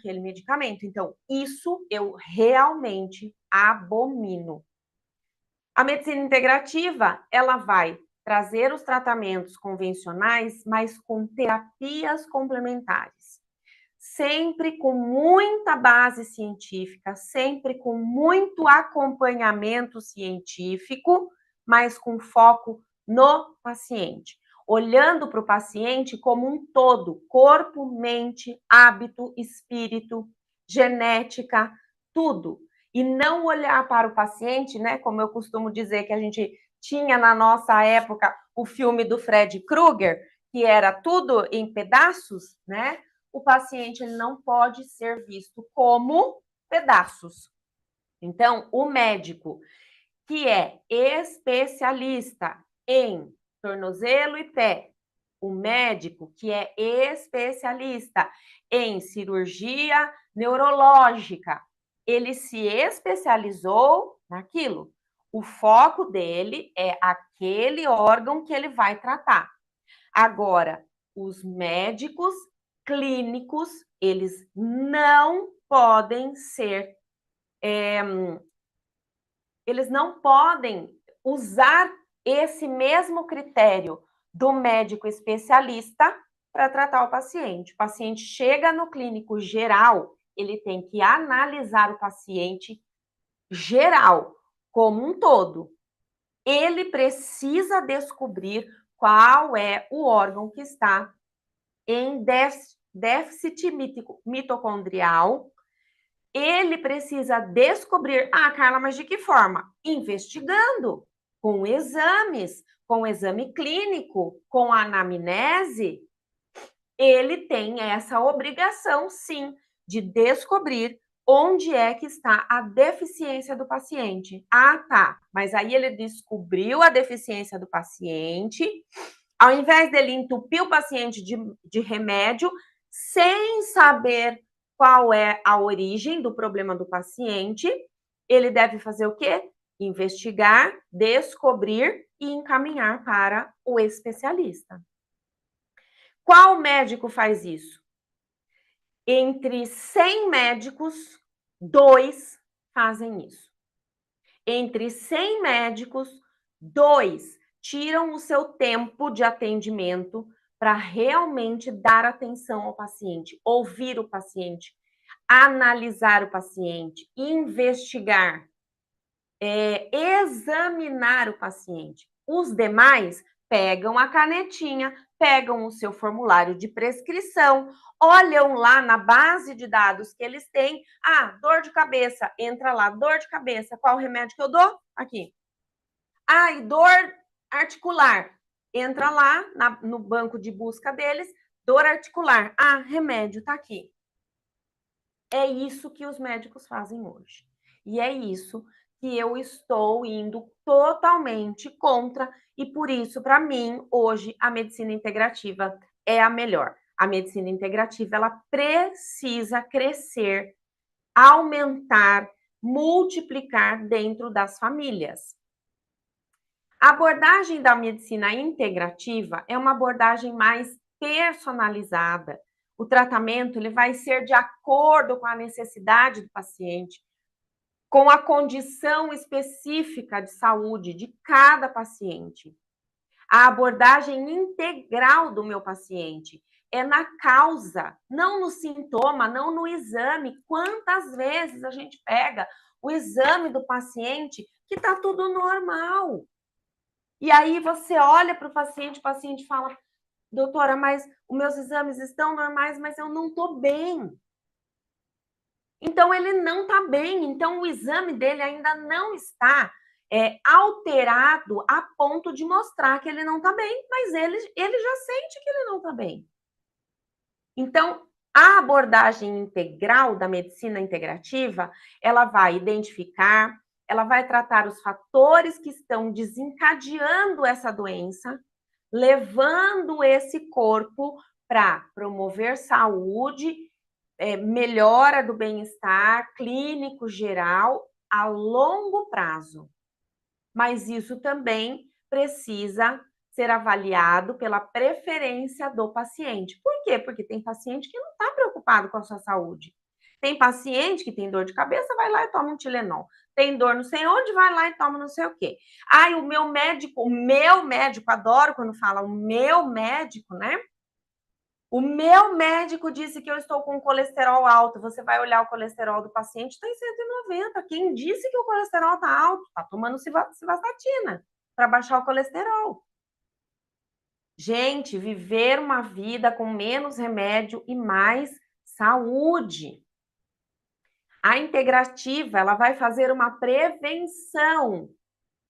aquele medicamento. Então, isso eu realmente abomino. A medicina integrativa, ela vai trazer os tratamentos convencionais, mas com terapias complementares. Sempre com muita base científica, sempre com muito acompanhamento científico, mas com foco no paciente. Olhando para o paciente como um todo, corpo, mente, hábito, espírito, genética, tudo. E não olhar para o paciente, né? Como eu costumo dizer que a gente tinha na nossa época o filme do Fred Krueger, que era tudo em pedaços, né? O paciente ele não pode ser visto como pedaços. Então, o médico que é especialista em tornozelo e pé, o médico que é especialista em cirurgia neurológica, ele se especializou naquilo. O foco dele é aquele órgão que ele vai tratar. Agora, os médicos clínicos, eles não podem ser, eles não podem usar esse mesmo critério do médico especialista para tratar o paciente. O paciente chega no clínico geral, ele tem que analisar o paciente geral, como um todo. Ele precisa descobrir qual é o órgão que está em déficit mitocondrial. Ele precisa descobrir, Carla, mas de que forma? Investigando, com exames, com o exame clínico, com a anamnese. Ele tem essa obrigação, sim, de descobrir onde é que está a deficiência do paciente. Tá, mas aí ele descobriu a deficiência do paciente, ao invés dele entupir o paciente de remédio, sem saber qual é a origem do problema do paciente, ele deve fazer o quê? Investigar, descobrir e encaminhar para o especialista. Qual médico faz isso? Entre 100 médicos, 2 fazem isso. Entre 100 médicos, 2 tiram o seu tempo de atendimento para realmente dar atenção ao paciente, ouvir o paciente, analisar o paciente, investigar, examinar o paciente. Os demais pegam a canetinha, pegam o seu formulário de prescrição, olham lá na base de dados que eles têm. Dor de cabeça, entra lá, dor de cabeça, qual o remédio que eu dou? Aqui. E dor articular, entra lá no banco de busca deles, dor articular, remédio tá aqui. É isso que os médicos fazem hoje. E é isso que eu estou indo totalmente contra, e por isso, para mim, hoje, a medicina integrativa é a melhor. A medicina integrativa, ela precisa crescer, aumentar, multiplicar dentro das famílias. A abordagem da medicina integrativa é uma abordagem mais personalizada. O tratamento ele vai ser de acordo com a necessidade do paciente, com a condição específica de saúde de cada paciente. A abordagem integral do meu paciente é na causa, não no sintoma, não no exame. Quantas vezes a gente pega o exame do paciente que está tudo normal? E aí você olha para o paciente fala, doutora, mas os meus exames estão normais, mas eu não estou bem. Então, ele não está bem. Então, o exame dele ainda não está alterado a ponto de mostrar que ele não está bem, mas ele já sente que ele não está bem. Então, a abordagem integral da medicina integrativa, ela vai identificar, ela vai tratar os fatores que estão desencadeando essa doença, levando esse corpo para promover saúde, melhora do bem-estar clínico geral a longo prazo. Mas isso também precisa ser avaliado pela preferência do paciente. Por quê? Porque tem paciente que não está preocupado com a sua saúde. Tem paciente que tem dor de cabeça, vai lá e toma um Tilenol. Tem dor não sei onde, vai lá e toma não sei o quê. Ai, o meu médico, adoro quando fala o meu médico, né? O meu médico disse que eu estou com colesterol alto. Você vai olhar o colesterol do paciente, está em 190. Quem disse que o colesterol está alto? Está tomando civastatina para baixar o colesterol. Gente, viver uma vida com menos remédio e mais saúde. A integrativa, ela vai fazer uma prevenção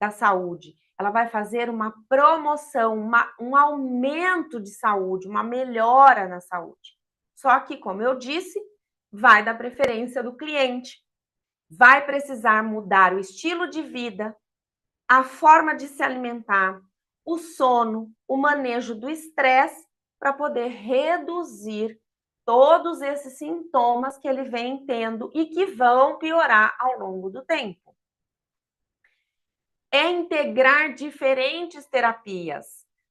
da saúde. Ela vai fazer uma promoção, um aumento de saúde, uma melhora na saúde. Só que, como eu disse, vai da preferência do cliente. Vai precisar mudar o estilo de vida, a forma de se alimentar, o sono, o manejo do estresse, para poder reduzir todos esses sintomas que ele vem tendo e que vão piorar ao longo do tempo. É integrar diferentes terapias,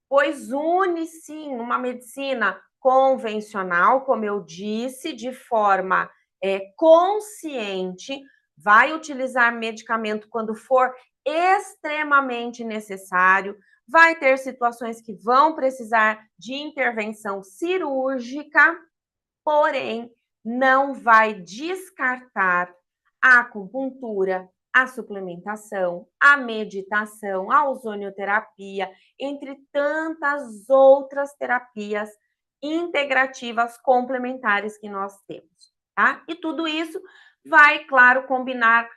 pois une sim uma medicina convencional, como eu disse, de forma consciente, vai utilizar medicamento quando for extremamente necessário, vai ter situações que vão precisar de intervenção cirúrgica, porém, não vai descartar a acupuntura, a suplementação, a meditação, a ozonioterapia, entre tantas outras terapias integrativas complementares que nós temos, tá? E tudo isso vai, claro, combinar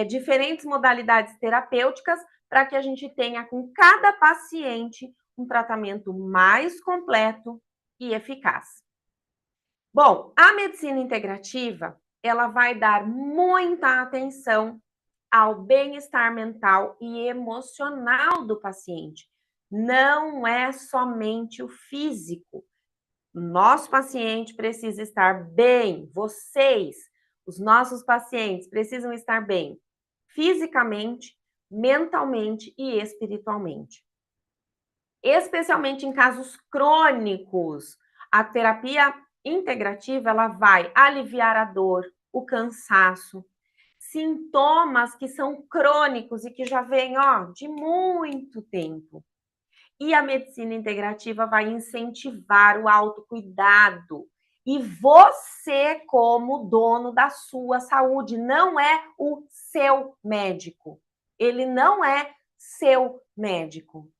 diferentes modalidades terapêuticas para que a gente tenha com cada paciente um tratamento mais completo e eficaz. Bom, a medicina integrativa, ela vai dar muita atenção ao bem-estar mental e emocional do paciente. Não é somente o físico. Nosso paciente precisa estar bem, vocês, os nossos pacientes, precisam estar bem fisicamente, mentalmente e espiritualmente. Especialmente em casos crônicos, a terapia integrativa ela vai aliviar a dor, o cansaço, sintomas que são crônicos e que já vêm de muito tempo. E a medicina integrativa vai incentivar o autocuidado. E você, como dono da sua saúde, não é o seu médico. Ele não é seu médico.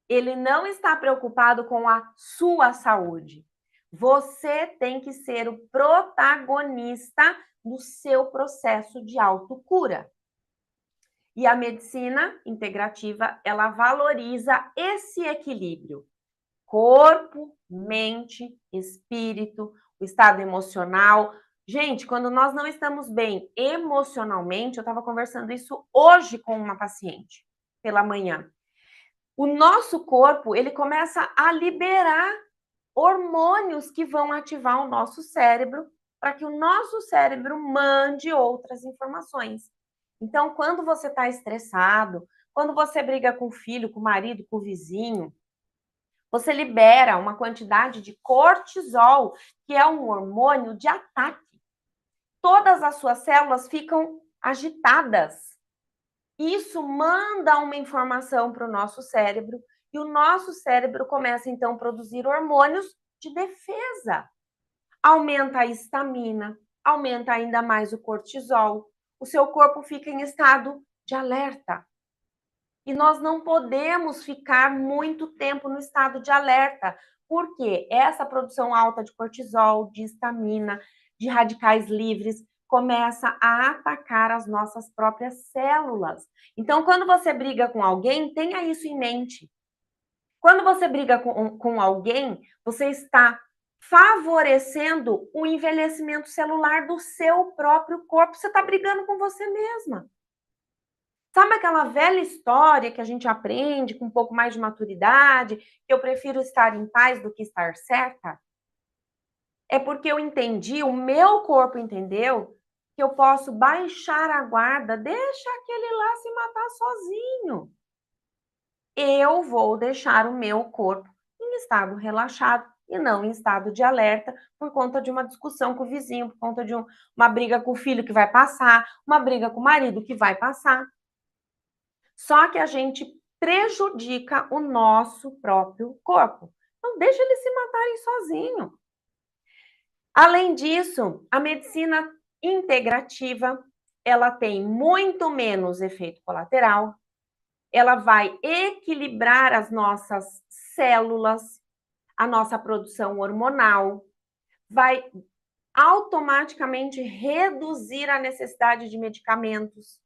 Ele não está preocupado com a sua saúde. Você tem que ser o protagonista do seu processo de autocura. E a medicina integrativa, ela valoriza esse equilíbrio. Corpo, mente, espírito, o estado emocional. Gente, quando nós não estamos bem emocionalmente, eu estava conversando isso hoje com uma paciente pela manhã. O nosso corpo, ele começa a liberar hormônios que vão ativar o nosso cérebro para que o nosso cérebro mande outras informações. Então, quando você está estressado, quando você briga com o filho, com o marido, com o vizinho, você libera uma quantidade de cortisol, que é um hormônio de ataque. Todas as suas células ficam agitadas. Isso manda uma informação para o nosso cérebro e o nosso cérebro começa, então, a produzir hormônios de defesa. Aumenta a histamina, aumenta ainda mais o cortisol. O seu corpo fica em estado de alerta. E nós não podemos ficar muito tempo no estado de alerta, porque essa produção alta de cortisol, de histamina, de radicais livres, começa a atacar as nossas próprias células. Então, quando você briga com alguém, tenha isso em mente. Quando você briga com alguém, você está favorecendo o envelhecimento celular do seu próprio corpo. Você está brigando com você mesma. Sabe aquela velha história que a gente aprende com um pouco mais de maturidade, que eu prefiro estar em paz do que estar certa? É porque eu entendi, o meu corpo entendeu, que eu posso baixar a guarda, deixa aquele lá se matar sozinho. Eu vou deixar o meu corpo em estado relaxado e não em estado de alerta por conta de uma discussão com o vizinho, por conta de uma briga com o filho que vai passar, uma briga com o marido que vai passar. Só que a gente prejudica o nosso próprio corpo. Não deixa eles se matarem sozinho. Além disso, a medicina integrativa, ela tem muito menos efeito colateral, ela vai equilibrar as nossas células, a nossa produção hormonal, vai automaticamente reduzir a necessidade de medicamentos.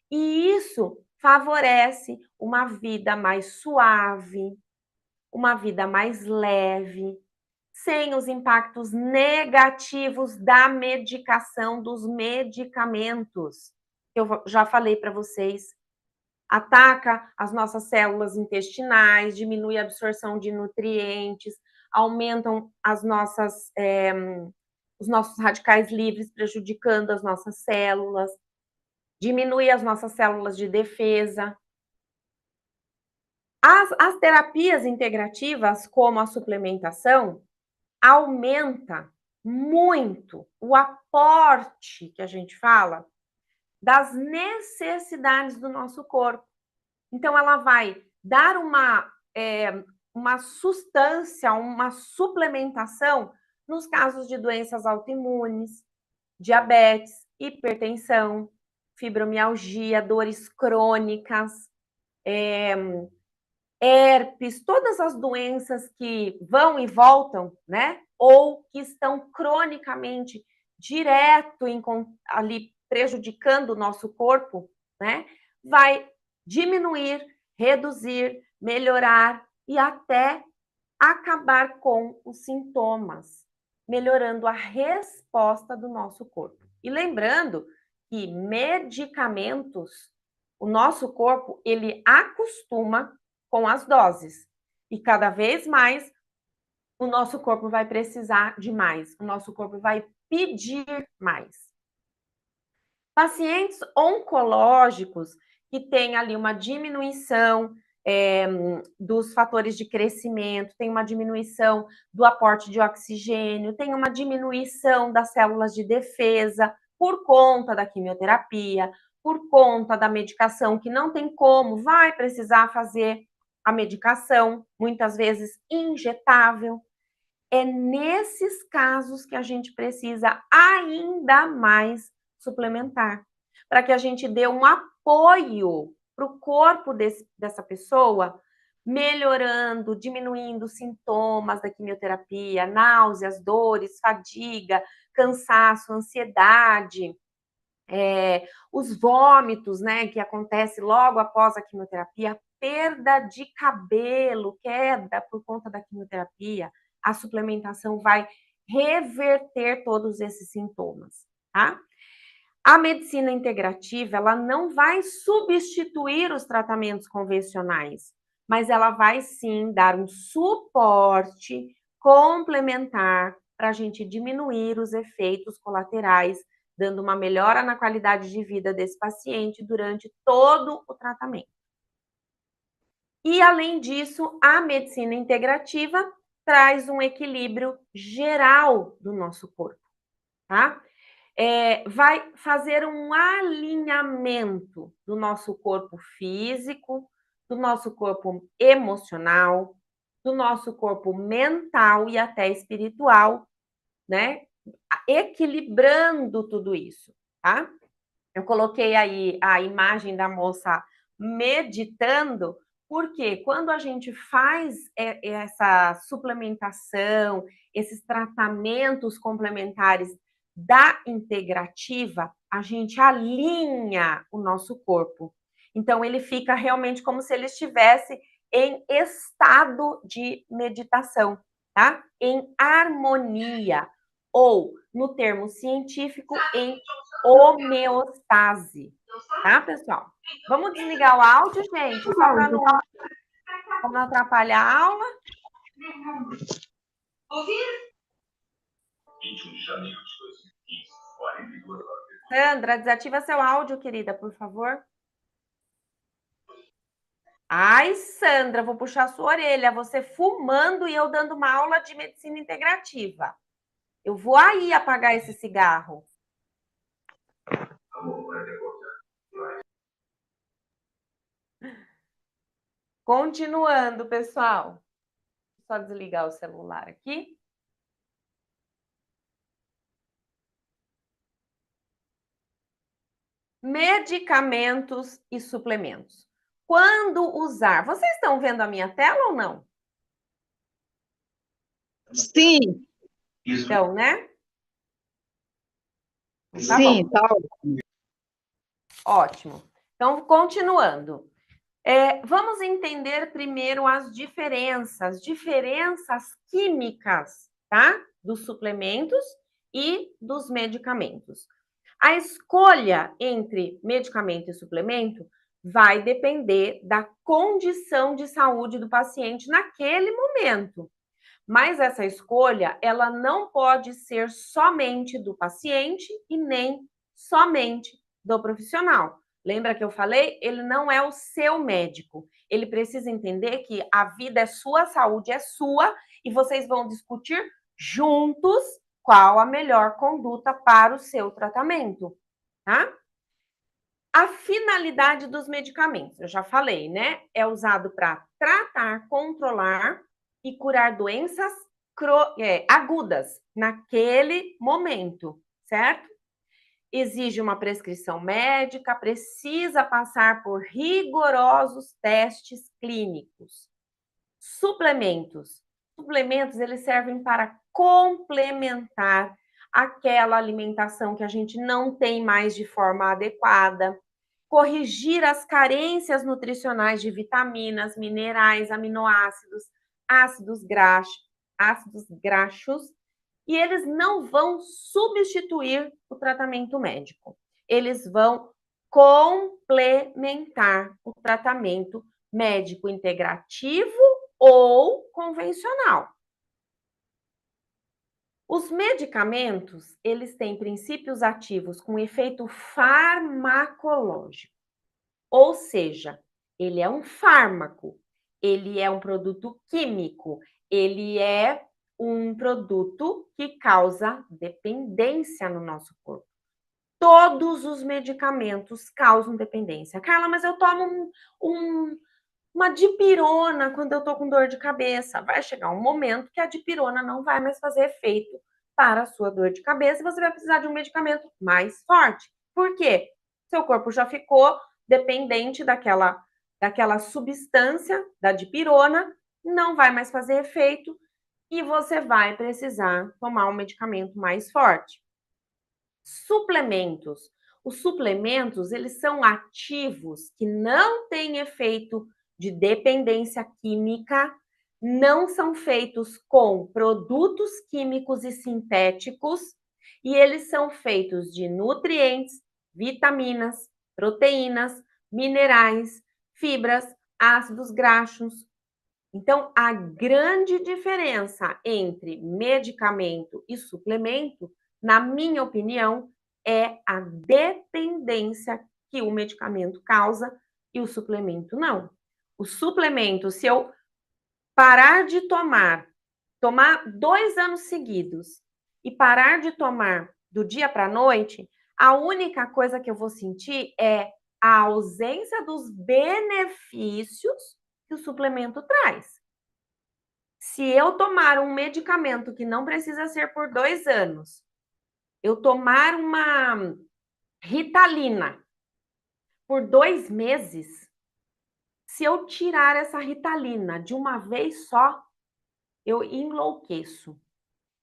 E isso favorece uma vida mais suave, uma vida mais leve, sem os impactos negativos da medicação, dos medicamentos. Eu já falei para vocês, ataca as nossas células intestinais, diminui a absorção de nutrientes, aumentam os nossos radicais livres, prejudicando as nossas células, diminui as nossas células de defesa. As terapias integrativas, como a suplementação, aumenta muito o aporte que a gente fala das necessidades do nosso corpo. Então, ela vai dar uma sustância, uma suplementação nos casos de doenças autoimunes, diabetes, hipertensão, fibromialgia, dores crônicas, herpes, todas as doenças que vão e voltam, né? Ou que estão cronicamente direto ali prejudicando o nosso corpo, né? Vai diminuir, reduzir, melhorar e até acabar com os sintomas, melhorando a resposta do nosso corpo. E lembrando que medicamentos, o nosso corpo, ele acostuma com as doses. E cada vez mais o nosso corpo vai precisar de mais, o nosso corpo vai pedir mais. Pacientes oncológicos que têm ali uma diminuição dos fatores de crescimento, tem uma diminuição do aporte de oxigênio, tem uma diminuição das células de defesa por conta da quimioterapia, por conta da medicação que não tem como, vai precisar fazer a medicação, muitas vezes injetável. É nesses casos que a gente precisa ainda mais suplementar, para que a gente dê um apoio para o corpo dessa pessoa, melhorando, diminuindo os sintomas da quimioterapia, náuseas, dores, fadiga, cansaço, ansiedade, os vômitos, né, que acontece logo após a quimioterapia, perda de cabelo, queda por conta da quimioterapia, a suplementação vai reverter todos esses sintomas, tá? A medicina integrativa, ela não vai substituir os tratamentos convencionais, mas ela vai sim dar um suporte complementar para a gente diminuir os efeitos colaterais, dando uma melhora na qualidade de vida desse paciente durante todo o tratamento. E, além disso, a medicina integrativa traz um equilíbrio geral do nosso corpo, tá? Vai fazer um alinhamento do nosso corpo físico, do nosso corpo emocional, do nosso corpo mental e até espiritual, né? Equilibrando tudo isso, tá? Eu coloquei aí a imagem da moça meditando, porque quando a gente faz essa suplementação, esses tratamentos complementares da integrativa, a gente alinha o nosso corpo. Então, ele fica realmente como se ele estivesse em estado de meditação, tá? Em harmonia, ou, no termo científico, em homeostase, tá, pessoal? Vamos desligar o áudio, gente, só para não atrapalhar a aula. Sandra, desativa seu áudio, querida, por favor. Ai, Sandra, vou puxar sua orelha. Você fumando e eu dando uma aula de medicina integrativa. Eu vou aí apagar esse cigarro. Continuando, pessoal. Só desligar o celular aqui. Medicamentos e suplementos. Quando usar? Vocês estão vendo a minha tela ou não? Sim. Então, né? Tá Sim, bom. tá. Ótimo. Então, continuando. Vamos entender primeiro as diferenças químicas, tá? Dos suplementos e dos medicamentos. A escolha entre medicamento e suplemento vai depender da condição de saúde do paciente naquele momento. Mas essa escolha, ela não pode ser somente do paciente e nem somente do profissional. Lembra que eu falei? Ele não é o seu médico. Ele precisa entender que a vida é sua, a saúde é sua e vocês vão discutir juntos qual a melhor conduta para o seu tratamento, tá? A finalidade dos medicamentos, eu já falei, né? É usado para tratar, controlar e curar doenças agudas naquele momento, certo? Exige uma prescrição médica, precisa passar por rigorosos testes clínicos. Suplementos. Suplementos, eles servem para complementar aquela alimentação que a gente não tem mais de forma adequada, corrigir as carências nutricionais de vitaminas, minerais, aminoácidos, ácidos graxos, e eles não vão substituir o tratamento médico. Eles vão complementar o tratamento médico integrativo ou convencional. Os medicamentos, eles têm princípios ativos com efeito farmacológico, ou seja, ele é um fármaco, ele é um produto químico, ele é um produto que causa dependência no nosso corpo. Todos os medicamentos causam dependência. Carla, mas eu tomo uma dipirona quando eu tô com dor de cabeça. Vai chegar um momento que a dipirona não vai mais fazer efeito para a sua dor de cabeça e você vai precisar de um medicamento mais forte. Por quê? Seu corpo já ficou dependente daquela substância, da dipirona, não vai mais fazer efeito e você vai precisar tomar um medicamento mais forte. Suplementos. Os suplementos, eles são ativos que não têm efeito de dependência química, não são feitos com produtos químicos e sintéticos, e eles são feitos de nutrientes, vitaminas, proteínas, minerais, fibras, ácidos graxos. Então, a grande diferença entre medicamento e suplemento, na minha opinião, é a dependência que o medicamento causa e o suplemento não. O suplemento, se eu parar de tomar 2 anos seguidos e parar de tomar do dia para a noite, a única coisa que eu vou sentir é a ausência dos benefícios que o suplemento traz. Se eu tomar um medicamento que não precisa ser por 2 anos, eu tomar uma Ritalina por 2 meses, se eu tirar essa Ritalina de uma vez só, eu enlouqueço,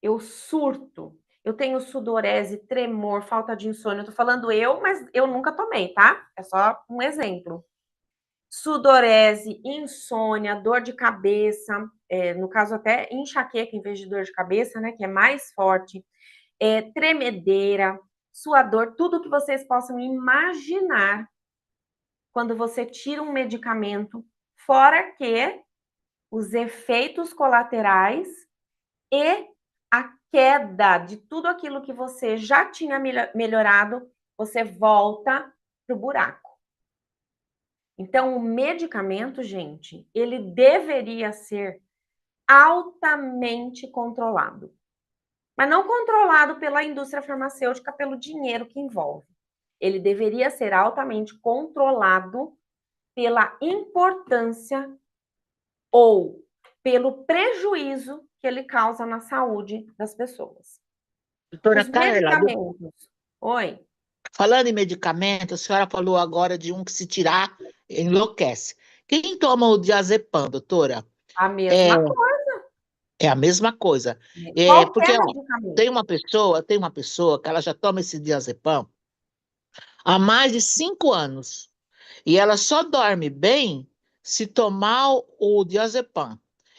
eu surto, eu tenho sudorese, tremor, falta de insônia. Eu tô falando eu, mas eu nunca tomei, tá? É só um exemplo. Sudorese, insônia, dor de cabeça, no caso até enxaqueca em vez de dor de cabeça, né, que é mais forte, tremedeira, suador, tudo que vocês possam imaginar quando você tira um medicamento, fora que os efeitos colaterais e a queda de tudo aquilo que você já tinha melhorado, você volta para o buraco. Então, o medicamento, gente, ele deveria ser altamente controlado. Mas não controlado pela indústria farmacêutica, pelo dinheiro que envolve. Ele deveria ser altamente controlado pela importância ou pelo prejuízo que ele causa na saúde das pessoas. Doutora Os Carla, medicamentos. Oi. falando em medicamento, a senhora falou agora de um que se tirar, enlouquece. Quem toma o diazepam, doutora? A É, mesma coisa. é a mesma coisa. Porque Qualquer ó, medicamento. tem uma pessoa que ela já toma esse diazepam há mais de 5 anos. E ela só dorme bem se tomar o diazepam.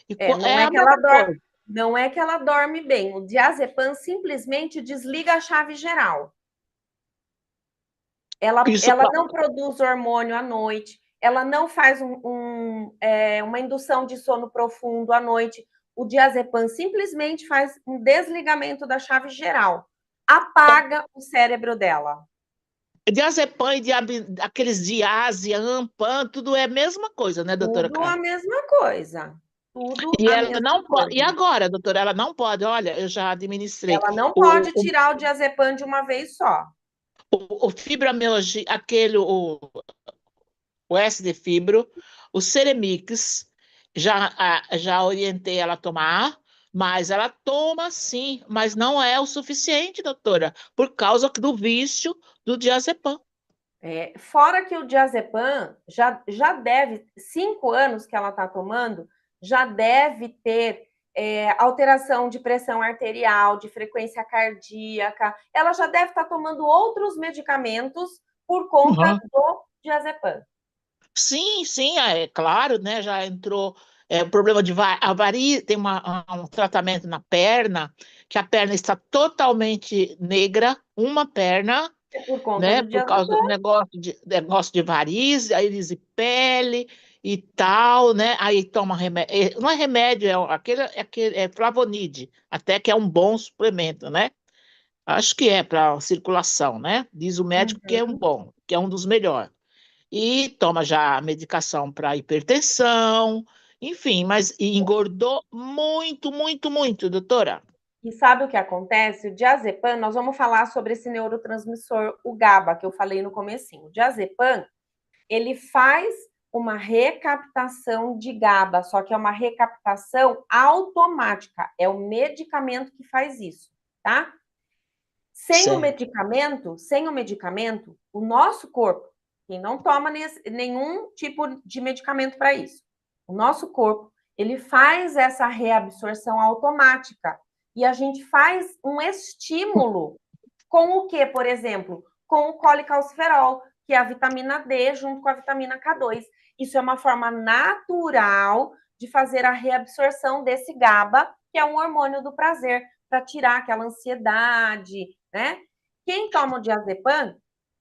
Não É é a que ela mesma dorme, coisa. não é que ela dorme bem. O diazepam simplesmente desliga a chave geral. Isso, Ela não produz hormônio à noite, ela não faz uma indução de sono profundo à noite. O diazepam simplesmente faz um desligamento da chave geral, apaga o cérebro dela. diazepam e aqueles diazepan, tudo é a mesma coisa, né, doutora Tudo a Carla? mesma coisa. Tudo E a ela mesma não pode. E coisa. agora, doutora, ela não pode. Olha, eu já administrei Ela não o, pode o, tirar o diazepam de uma vez só. o fibromialgia, o SD Fibro, o Ceremix, já orientei ela a tomar, mas ela toma sim, mas não é o suficiente, doutora, por causa do vício do diazepam. Fora que o diazepam já deve, 5 anos que ela está tomando, já deve ter alteração de pressão arterial, de frequência cardíaca. Ela já deve estar tomando outros medicamentos por conta Uhum. do diazepam. Sim, sim, é claro, né? Já entrou o problema de avaria, tem um tratamento na perna, que a perna está totalmente negra, uma perna, É por conta né? do Por causa do diazepam. negócio de varizes, aí eles pele e tal, né? Aí toma remédio, não é remédio, é Flavonide, até que é um bom suplemento, né? Acho que é para circulação, né? Diz o médico que é um Uhum. bom, que é um dos melhores. E toma já medicação para hipertensão, enfim, mas engordou muito, muito, muito, doutora. E sabe o que acontece? O diazepam, nós vamos falar sobre esse neurotransmissor, o GABA, que eu falei no comecinho. O diazepam, ele faz uma recaptação de GABA, só que é uma recaptação automática. É o medicamento que faz isso, tá? Certo. Sem o medicamento, o nosso corpo, quem não toma nenhum tipo de medicamento para isso, o nosso corpo, ele faz essa reabsorção automática e a gente faz um estímulo com o que, por exemplo? Com o colecalciferol, que é a vitamina D junto com a vitamina K2. Isso é uma forma natural de fazer a reabsorção desse GABA, que é um hormônio do prazer, para tirar aquela ansiedade, né? Quem toma o diazepam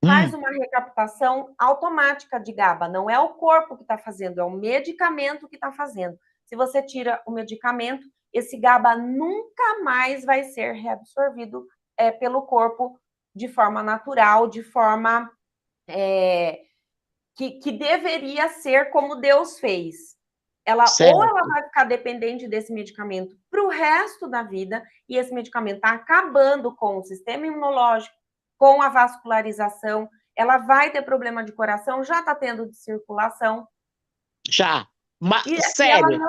faz Hum, uma recaptação automática de GABA, não é o corpo que está fazendo, é o medicamento que está fazendo. Se você tira o medicamento, esse GABA nunca mais vai ser reabsorvido pelo corpo de forma natural, de forma que deveria ser como Deus fez. Ou ela certo. vai ficar dependente desse medicamento para o resto da vida, e esse medicamento está acabando com o sistema imunológico, com a vascularização, ela vai ter problema de coração, já está tendo de circulação, Já. e Sério.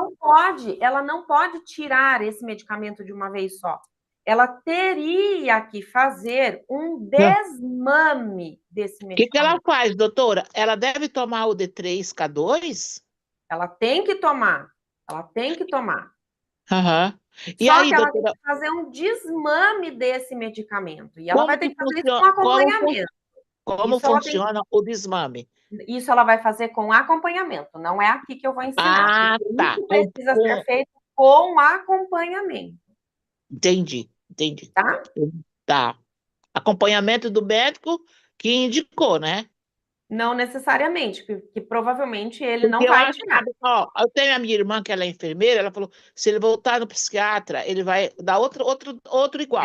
ela não pode tirar esse medicamento de uma vez só. Ela teria que fazer um O desmame desse que ela medicamento. faz, doutora? Ela deve tomar o D3K2? Ela tem que tomar, ela tem que tomar. Aham. E Só aí, que ela tem doutora, que fazer um desmame desse medicamento. E ela como vai ter que que fazer isso com funciona, acompanhamento. como Isso ela tem, funciona o desmame? isso ela vai fazer com acompanhamento. Não é aqui que eu vou ensinar, Ah, porque tá. isso precisa ser feito com acompanhamento, Entendi, entendi. tá? Tá. Acompanhamento do médico que indicou, né? Não necessariamente, porque provavelmente ele Porque não eu vai acho, tirar. ó, eu tenho a minha irmã que ela é enfermeira, ela falou, se ele voltar no psiquiatra, ele vai dar outro igual.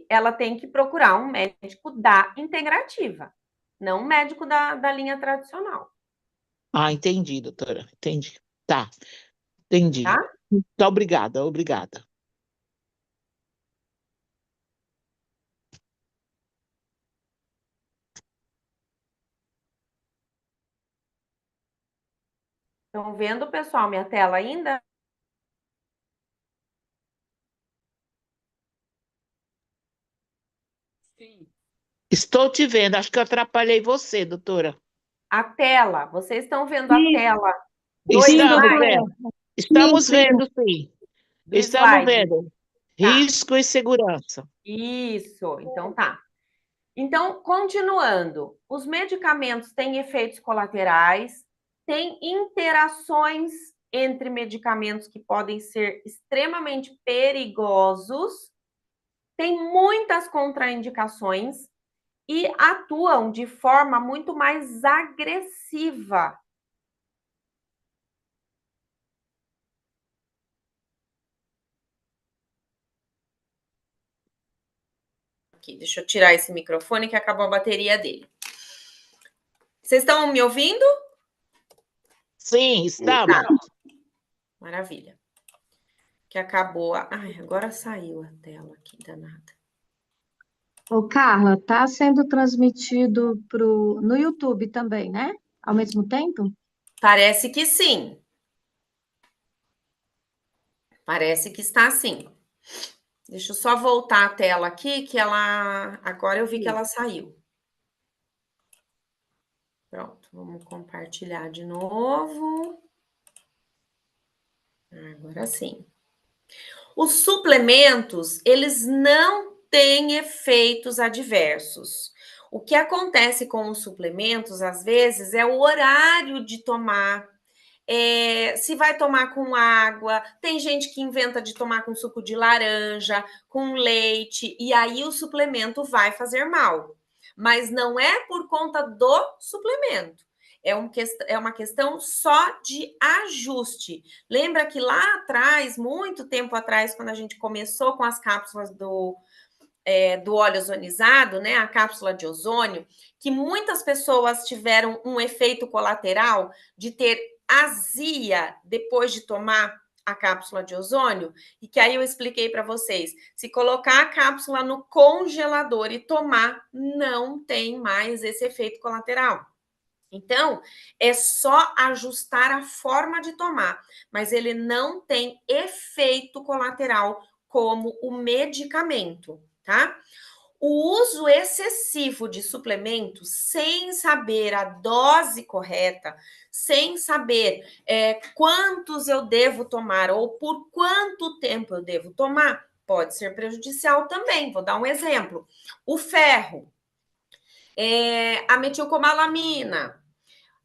Ela tem que procurar um médico da integrativa, não um médico da linha tradicional. Ah, entendi, doutora. Entendi. Tá, entendi. tá? Muito obrigada, obrigada. Estão vendo, pessoal, minha tela ainda? Sim. Estou te vendo. Acho que eu atrapalhei você, doutora. A tela, vocês estão vendo a Sim, tela do sim, Estamos slide? doutora. vendo. Sim, Estamos sim. vendo, sim. Do Estamos slide. vendo. Tá, Risco e segurança. isso, então tá. Então, continuando, os medicamentos têm efeitos colaterais, têm interações entre medicamentos que podem ser extremamente perigosos, tem muitas contraindicações e atuam de forma muito mais agressiva. Aqui, deixa eu tirar esse microfone que acabou a bateria dele. Vocês estão me ouvindo? Sim, estamos. Tá, maravilha. Que acabou a... Ai, agora saiu a tela aqui, danada. Ô, Carla, tá sendo transmitido no YouTube também, né? Ao mesmo tempo? Parece que sim. Parece que está assim. Deixa eu só voltar a tela aqui, que ela... Agora eu vi que ela saiu. Pronto, vamos compartilhar de novo. Agora sim. Os suplementos, eles não têm efeitos adversos. O que acontece com os suplementos, às vezes, é o horário de tomar. Se vai tomar com água, tem gente que inventa de tomar com suco de laranja, com leite, e aí o suplemento vai fazer mal. Mas não é por conta do suplemento. É uma questão só de ajuste. Lembra que lá atrás, muito tempo atrás, quando a gente começou com as cápsulas do óleo ozonizado, né, a cápsula de ozônio, que muitas pessoas tiveram um efeito colateral de ter azia depois de tomar a cápsula de ozônio, e que aí eu expliquei para vocês, se colocar a cápsula no congelador e tomar, não tem mais esse efeito colateral. Então, é só ajustar a forma de tomar, mas ele não tem efeito colateral como o medicamento, tá? O uso excessivo de suplementos sem saber a dose correta, sem saber quantos eu devo tomar ou por quanto tempo eu devo tomar, pode ser prejudicial também. Vou dar um exemplo: o ferro, a metilcobalamina,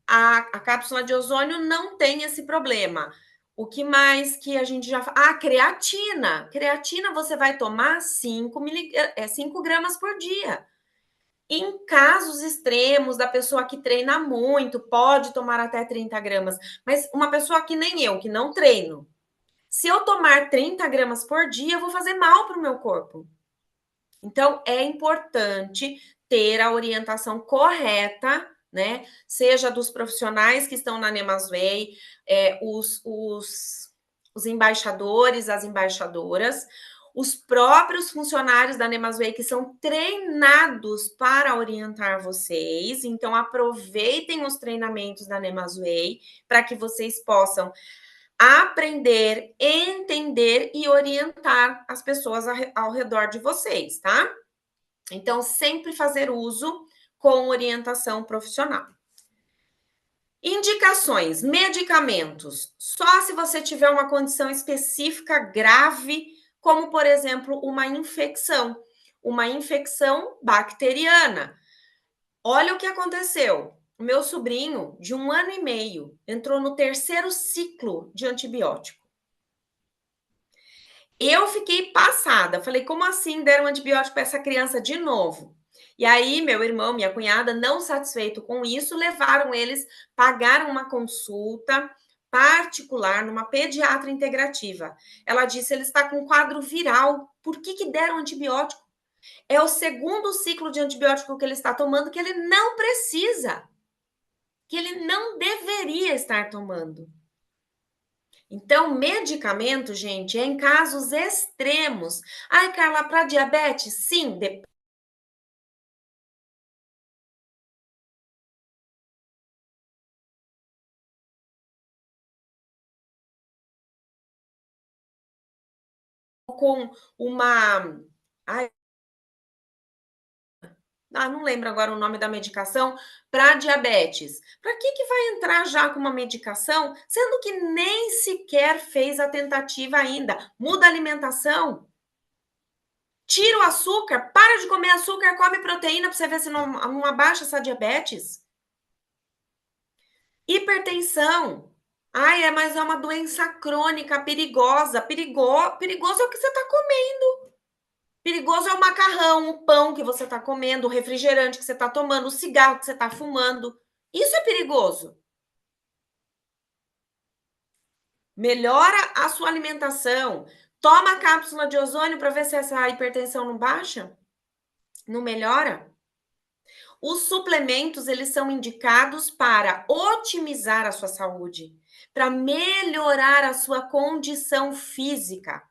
a cápsula de ozônio não tem esse problema. O que mais que a gente já... creatina. Creatina você vai tomar 5 gramas por dia. Em casos extremos, da pessoa que treina muito, pode tomar até 30 gramas. Mas uma pessoa que nem eu, que não treino, se eu tomar 30 gramas por dia, eu vou fazer mal para o meu corpo. Então, é importante ter a orientação correta, né? Seja dos profissionais que estão na Nemasway, os embaixadores, as embaixadoras, os próprios funcionários da Nemasway que são treinados para orientar vocês. Então, aproveitem os treinamentos da Nemasway para que vocês possam aprender, entender e orientar as pessoas ao redor de vocês, tá? Então, sempre fazer uso com orientação profissional. Indicações: medicamentos. Só se você tiver uma condição específica grave, como, por exemplo, uma infecção bacteriana. Olha o que aconteceu. O meu sobrinho, de 1 ano e meio, entrou no 3º ciclo de antibiótico. Eu fiquei passada. Falei, como assim deram antibiótico para essa criança de novo? E aí, meu irmão, minha cunhada, não satisfeito com isso, levaram eles, pagaram uma consulta particular numa pediatra integrativa. Ela disse, ele está com quadro viral. Por que deram antibiótico? É o 2º ciclo de antibiótico que ele está tomando que ele não precisa. que ele não deveria estar tomando. Então, medicamento, gente, é em casos extremos. Ai, Carla, para diabetes? Sim, com uma... Ai, não lembro agora o nome da medicação, para diabetes. Para que vai entrar já com uma medicação, sendo que nem sequer fez a tentativa ainda? Muda a alimentação. Tira o açúcar, para de comer açúcar, come proteína para você ver se não abaixa essa diabetes. Hipertensão. Ai, mas é uma doença crônica, perigosa. Perigoso é o que você está comendo. Perigoso é o macarrão, o pão que você está comendo, o refrigerante que você está tomando, o cigarro que você está fumando. Isso é perigoso. Melhora a sua alimentação. Toma a cápsula de ozônio para ver se essa hipertensão não baixa. Não melhora? Os suplementos, eles são indicados para otimizar a sua saúde, para melhorar a sua condição física,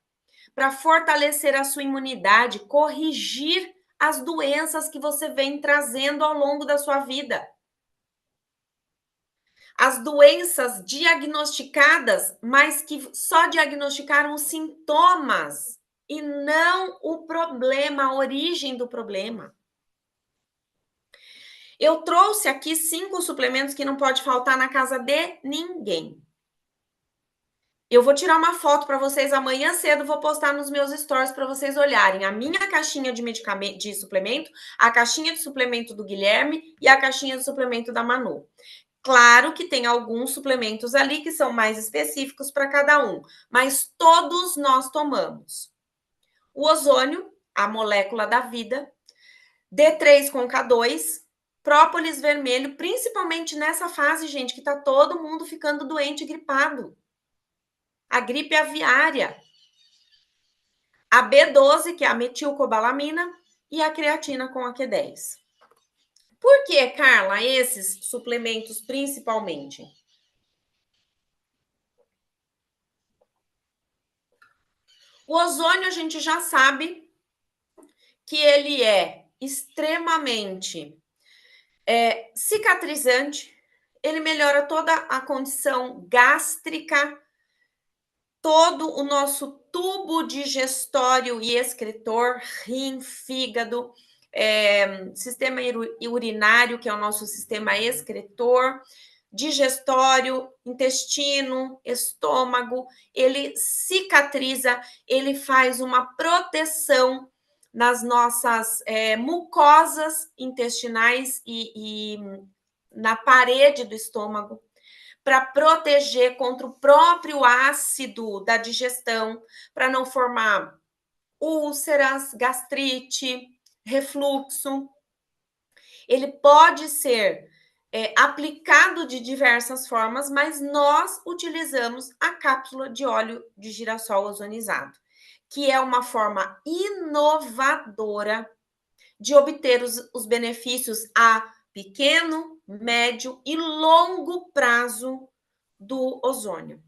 para fortalecer a sua imunidade, corrigir as doenças que você vem trazendo ao longo da sua vida. As doenças diagnosticadas, mas que só diagnosticaram os sintomas e não o problema, a origem do problema. Eu trouxe aqui 5 suplementos que não pode faltar na casa de ninguém. Eu vou tirar uma foto para vocês amanhã cedo, vou postar nos meus stories para vocês olharem a minha caixinha de medicamento, de suplemento, a caixinha de suplemento do Guilherme e a caixinha de suplemento da Manu. Claro que tem alguns suplementos ali que são mais específicos para cada um, mas todos nós tomamos. O ozônio, a molécula da vida, D3 com K2, própolis vermelho, principalmente nessa fase, gente, que tá todo mundo ficando doente e gripado. A gripe aviária. A B12, que é a metilcobalamina, e a creatina com a Q10. Por que, Carla, esses suplementos principalmente? O ozônio a gente já sabe que ele é extremamente cicatrizante, ele melhora toda a condição gástrica, todo o nosso tubo digestório e excretor, rim, fígado, sistema urinário, que é o nosso sistema excretor, digestório, intestino, estômago, ele cicatriza, ele faz uma proteção nas nossas mucosas intestinais e na parede do estômago, para proteger contra o próprio ácido da digestão, para não formar úlceras, gastrite, refluxo. Ele pode ser aplicado de diversas formas, mas nós utilizamos a cápsula de óleo de girassol ozonizado, que é uma forma inovadora de obter os benefícios a pequeno, médio e longo prazo do ozônio.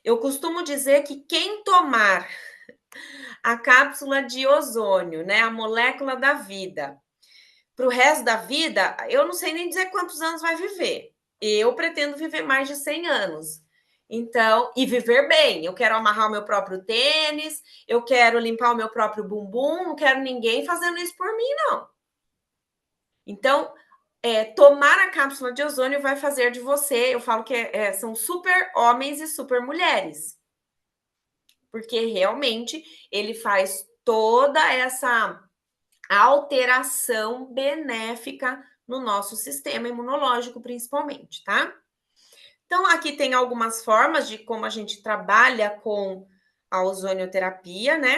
Eu costumo dizer que quem tomar a cápsula de ozônio, né, a molécula da vida, para o resto da vida, eu não sei nem dizer quantos anos vai viver. Eu pretendo viver mais de 100 anos. Então, e viver bem. Eu quero amarrar o meu próprio tênis, eu quero limpar o meu próprio bumbum, não quero ninguém fazendo isso por mim, não. Então, tomar a cápsula de ozônio vai fazer de você, eu falo que são super homens e super mulheres. Porque realmente ele faz toda essa alteração benéfica no nosso sistema imunológico, principalmente, tá? Então, aqui tem algumas formas de como a gente trabalha com a ozonioterapia, né?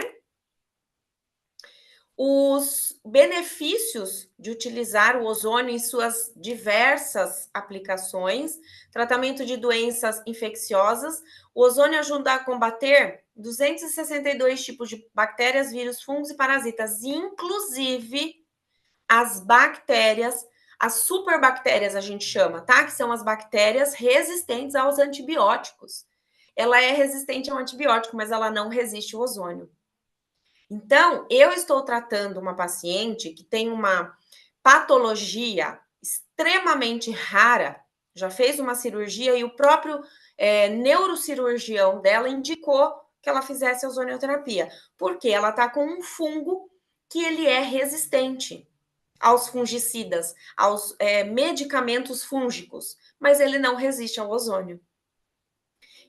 Os benefícios de utilizar o ozônio em suas diversas aplicações, tratamento de doenças infecciosas, o ozônio ajuda a combater 262 tipos de bactérias, vírus, fungos e parasitas, inclusive as bactérias As superbactérias a gente chama, tá? Que são as bactérias resistentes aos antibióticos. Ela é resistente ao antibiótico, mas ela não resiste ao ozônio. Então, eu estou tratando uma paciente que tem uma patologia extremamente rara, já fez uma cirurgia e o próprio neurocirurgião dela indicou que ela fizesse ozonioterapia, porque ela está com um fungo que ele é resistente aos fungicidas, aos medicamentos fúngicos, mas ele não resiste ao ozônio.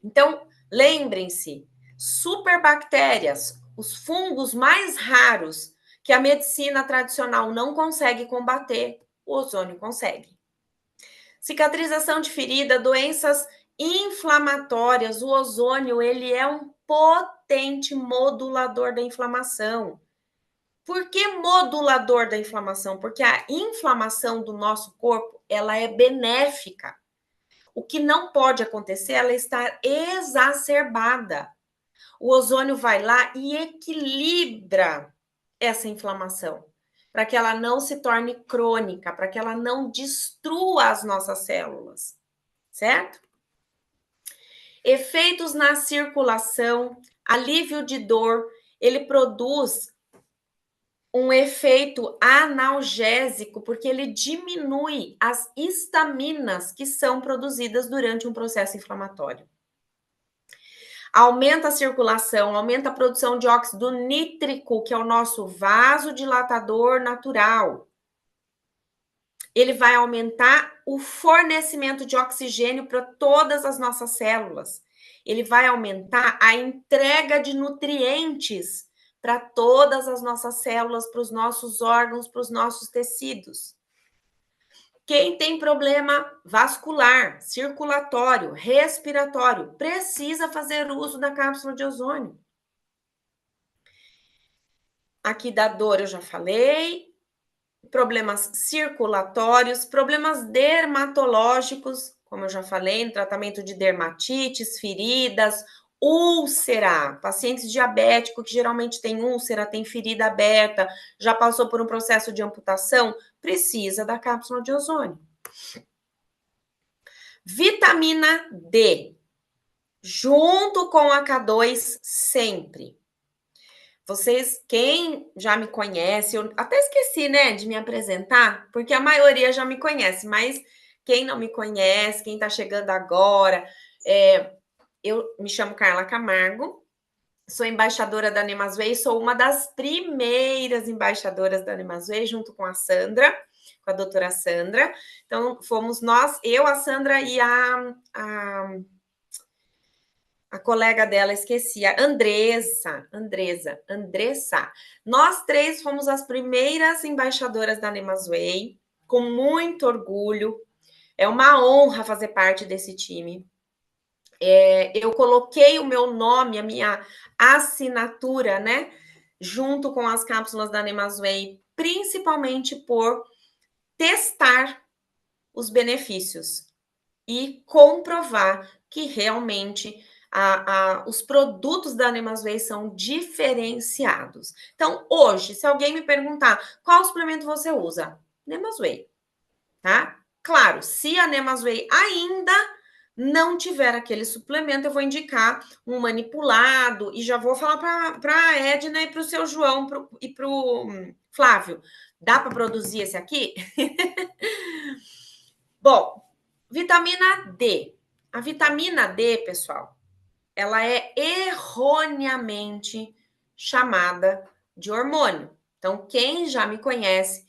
Então, lembrem-se, superbactérias, os fungos mais raros que a medicina tradicional não consegue combater, o ozônio consegue. Cicatrização de ferida, doenças inflamatórias, o ozônio, ele é um potente modulador da inflamação. Por que modulador da inflamação? Porque a inflamação do nosso corpo, ela é benéfica. O que não pode acontecer é ela estar exacerbada. O ozônio vai lá e equilibra essa inflamação, para que ela não se torne crônica, para que ela não destrua as nossas células, certo? Efeitos na circulação, alívio de dor, ele produz um efeito analgésico, porque ele diminui as histaminas que são produzidas durante um processo inflamatório. Aumenta a circulação, aumenta a produção de óxido nítrico, que é o nosso vasodilatador natural. Ele vai aumentar o fornecimento de oxigênio para todas as nossas células. Ele vai aumentar a entrega de nutrientes para todas as nossas células, para os nossos órgãos, para os nossos tecidos. Quem tem problema vascular, circulatório, respiratório, precisa fazer uso da cápsula de ozônio. Aqui da dor eu já falei. Problemas circulatórios, problemas dermatológicos, como eu já falei, no tratamento de dermatites, feridas, úlcera, pacientes diabéticos que geralmente tem úlcera, tem ferida aberta, já passou por um processo de amputação, precisa da cápsula de ozônio. Vitamina D, junto com a K2 sempre. Vocês, quem já me conhece, eu até esqueci, né, de me apresentar, porque a maioria já me conhece, mas quem não me conhece, quem está chegando agora, eu me chamo Carla Camargo, sou embaixadora da Nemasway, sou uma das primeiras embaixadoras da Nemasway, junto com a Sandra, com a doutora Sandra. Então, fomos nós, eu, a Sandra e a colega dela, esqueci, a Andressa. Nós três fomos as primeiras embaixadoras da Nemasway, com muito orgulho. É uma honra fazer parte desse time. Eu coloquei o meu nome, a minha assinatura, né, junto com as cápsulas da Nemasway, principalmente por testar os benefícios e comprovar que realmente os produtos da Nemasway são diferenciados. Então, hoje, se alguém me perguntar qual suplemento você usa, Nemasway, tá? Claro, se a Nemasway ainda não tiver aquele suplemento, eu vou indicar um manipulado e já vou falar para a Edna e para o seu João e para o Flávio. Dá para produzir esse aqui? Bom, vitamina D. A vitamina D, pessoal, ela é erroneamente chamada de hormônio. Então, quem já me conhece,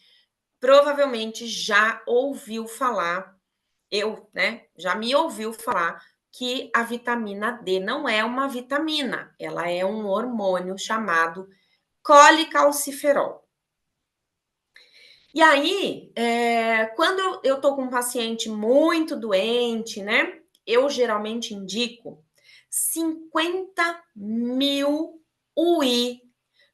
provavelmente já ouviu falar, já me ouviu falar que a vitamina D não é uma vitamina, ela é um hormônio chamado colecalciferol. E aí, quando eu tô com um paciente muito doente, né, eu geralmente indico 50.000 UI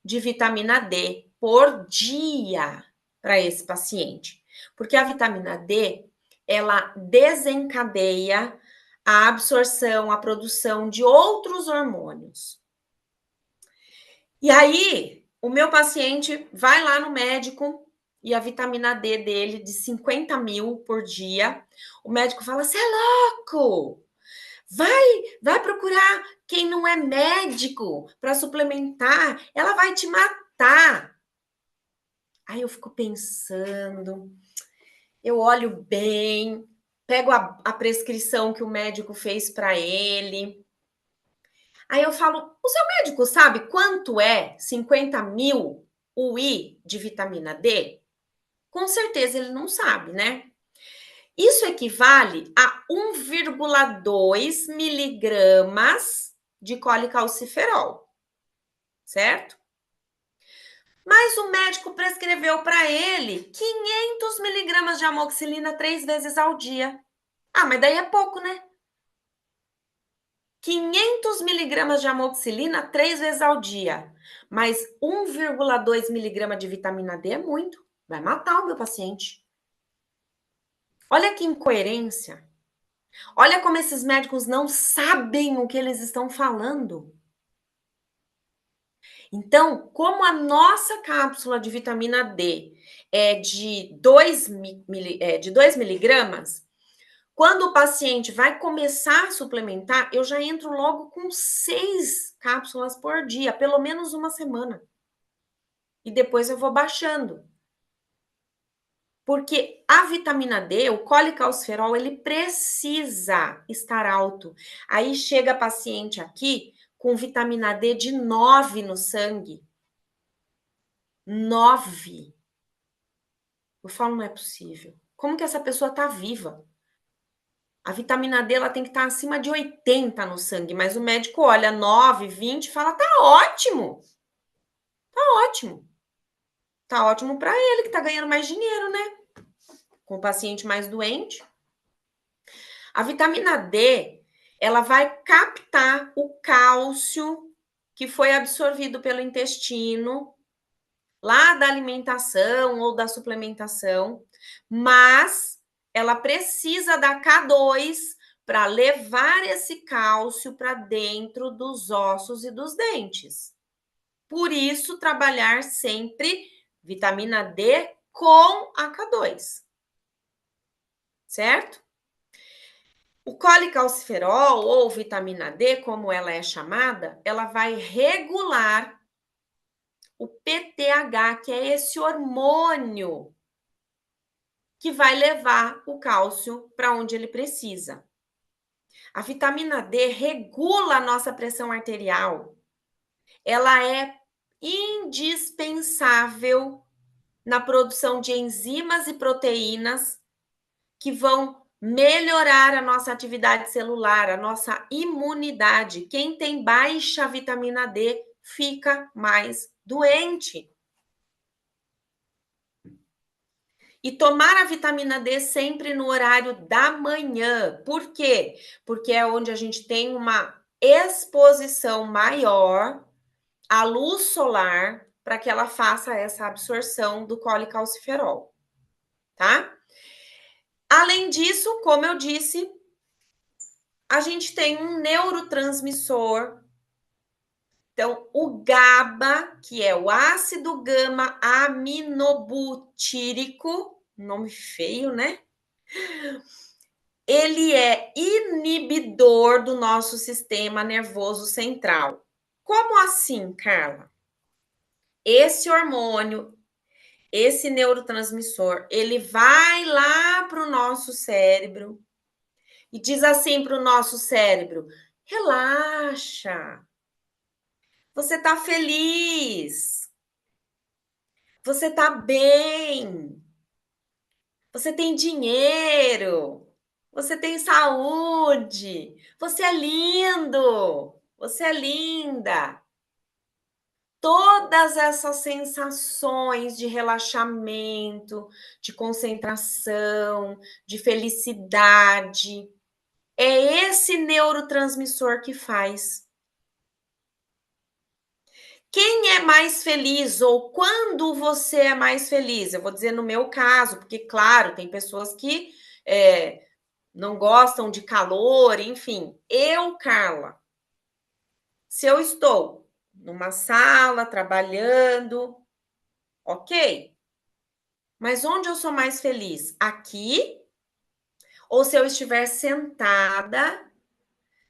de vitamina D por dia para esse paciente. Porque a vitamina D, ela desencadeia a absorção, a produção de outros hormônios. E aí, o meu paciente vai lá no médico e a vitamina D dele de 50 mil por dia. O médico fala, você é louco! Vai procurar quem não é médico para suplementar, ela vai te matar. Aí eu fico pensando, eu olho bem, pego a prescrição que o médico fez para ele. Aí eu falo, o seu médico sabe quanto é 50 mil UI de vitamina D? Com certeza ele não sabe, né? Isso equivale a 1,2 miligramas de colecalciferol, certo? Mas o médico prescreveu para ele 500 miligramas de amoxicilina 3 vezes ao dia. Ah, mas daí é pouco, né? 500 miligramas de amoxicilina 3 vezes ao dia. Mas 1,2 miligrama de vitamina D é muito. Vai matar o meu paciente. Olha que incoerência. Olha como esses médicos não sabem o que eles estão falando. Então, como a nossa cápsula de vitamina D é de 2 miligramas, quando o paciente vai começar a suplementar, eu já entro logo com 6 cápsulas por dia, pelo menos uma semana. E depois eu vou baixando. Porque a vitamina D, o colecalciferol, ele precisa estar alto. Aí chega a paciente aqui com vitamina D de 9 no sangue. 9. Eu falo, não é possível. Como que essa pessoa está viva? A vitamina D ela tem que estar acima de 80 no sangue, mas o médico olha 9, 20 e fala, tá ótimo. Tá ótimo. Tá ótimo para ele que tá ganhando mais dinheiro, né? Com o paciente mais doente. A vitamina D, ela vai captar o cálcio que foi absorvido pelo intestino, lá da alimentação ou da suplementação, mas ela precisa da K2 para levar esse cálcio para dentro dos ossos e dos dentes. Por isso, trabalhar sempre vitamina D com a K2. Certo? O colecalciferol ou vitamina D, como ela é chamada, ela vai regular o PTH, que é esse hormônio que vai levar o cálcio para onde ele precisa. A vitamina D regula a nossa pressão arterial. Ela é indispensável na produção de enzimas e proteínas que vão melhorar a nossa atividade celular, a nossa imunidade. Quem tem baixa vitamina D fica mais doente. E tomar a vitamina D sempre no horário da manhã. Por quê? Porque é onde a gente tem uma exposição maior à luz solar para que ela faça essa absorção do colecalciferol, tá? Além disso, como eu disse, a gente tem um neurotransmissor. Então, o GABA, que é o ácido gama aminobutírico, nome feio, né? Ele é inibidor do nosso sistema nervoso central. Como assim, Carla? Esse hormônio, esse neurotransmissor, ele vai lá para o nosso cérebro e diz assim para o nosso cérebro: relaxa, você está feliz, você está bem, você tem dinheiro, você tem saúde, você é lindo, você é linda. Todas essas sensações de relaxamento, de concentração, de felicidade, é esse neurotransmissor que faz. Quem é mais feliz ou quando você é mais feliz? Eu vou dizer no meu caso, porque, claro, tem pessoas que não gostam de calor, enfim. Eu, Carla, se eu estou numa sala trabalhando, ok? Mas onde eu sou mais feliz? Aqui? Ou se eu estiver sentada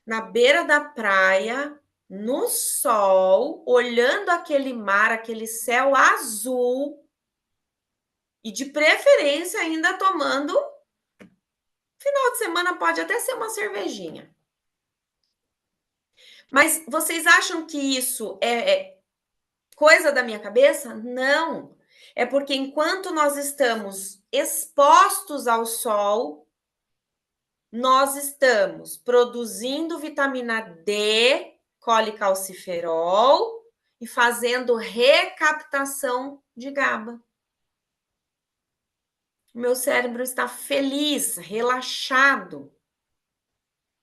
na beira da praia, no sol, olhando aquele mar, aquele céu azul, e de preferência ainda tomando, final de semana pode até ser uma cervejinha. Mas vocês acham que isso é coisa da minha cabeça? Não. É porque enquanto nós estamos expostos ao sol, nós estamos produzindo vitamina D, colecalciferol e fazendo recaptação de GABA. O meu cérebro está feliz, relaxado.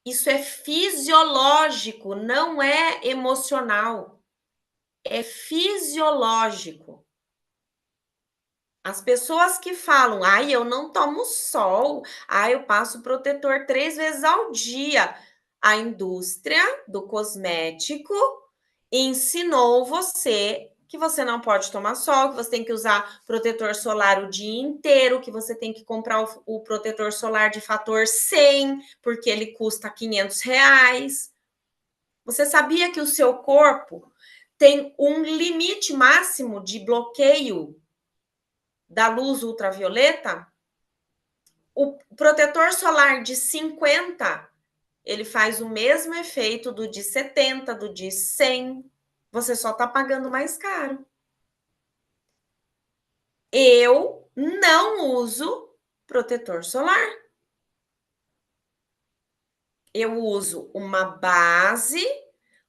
Isso é fisiológico, não é emocional. É fisiológico. As pessoas que falam, ai, eu não tomo sol, ai, eu passo protetor 3 vezes ao dia. A indústria do cosmético ensinou você que você não pode tomar sol, que você tem que usar protetor solar o dia inteiro, que você tem que comprar o protetor solar de fator 100, porque ele custa R$ 500. Você sabia que o seu corpo tem um limite máximo de bloqueio da luz ultravioleta? O protetor solar de 50, ele faz o mesmo efeito do de 70, do de 100. Você só está pagando mais caro. Eu não uso protetor solar. Eu uso uma base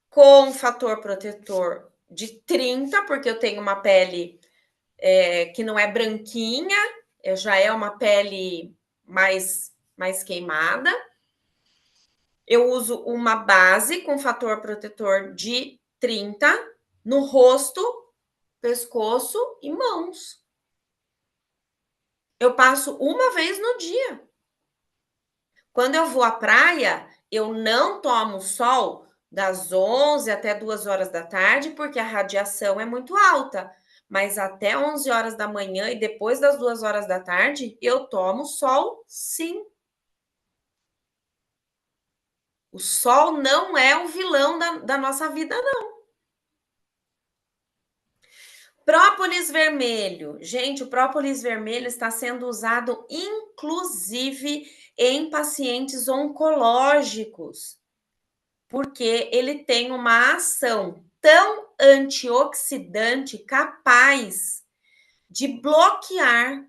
com fator protetor de 30, porque eu tenho uma pele que não é branquinha, já é uma pele mais queimada. Eu uso uma base com fator protetor de 30 no rosto, pescoço e mãos. Eu passo uma vez no dia. Quando eu vou à praia, eu não tomo sol das 11 até 2 horas da tarde, porque a radiação é muito alta. Mas até 11 horas da manhã e depois das 2 horas da tarde, eu tomo sol, sim. O sol não é o vilão da nossa vida, não. Própolis vermelho. Gente, o própolis vermelho está sendo usado, inclusive, em pacientes oncológicos, porque ele tem uma ação tão antioxidante capaz de bloquear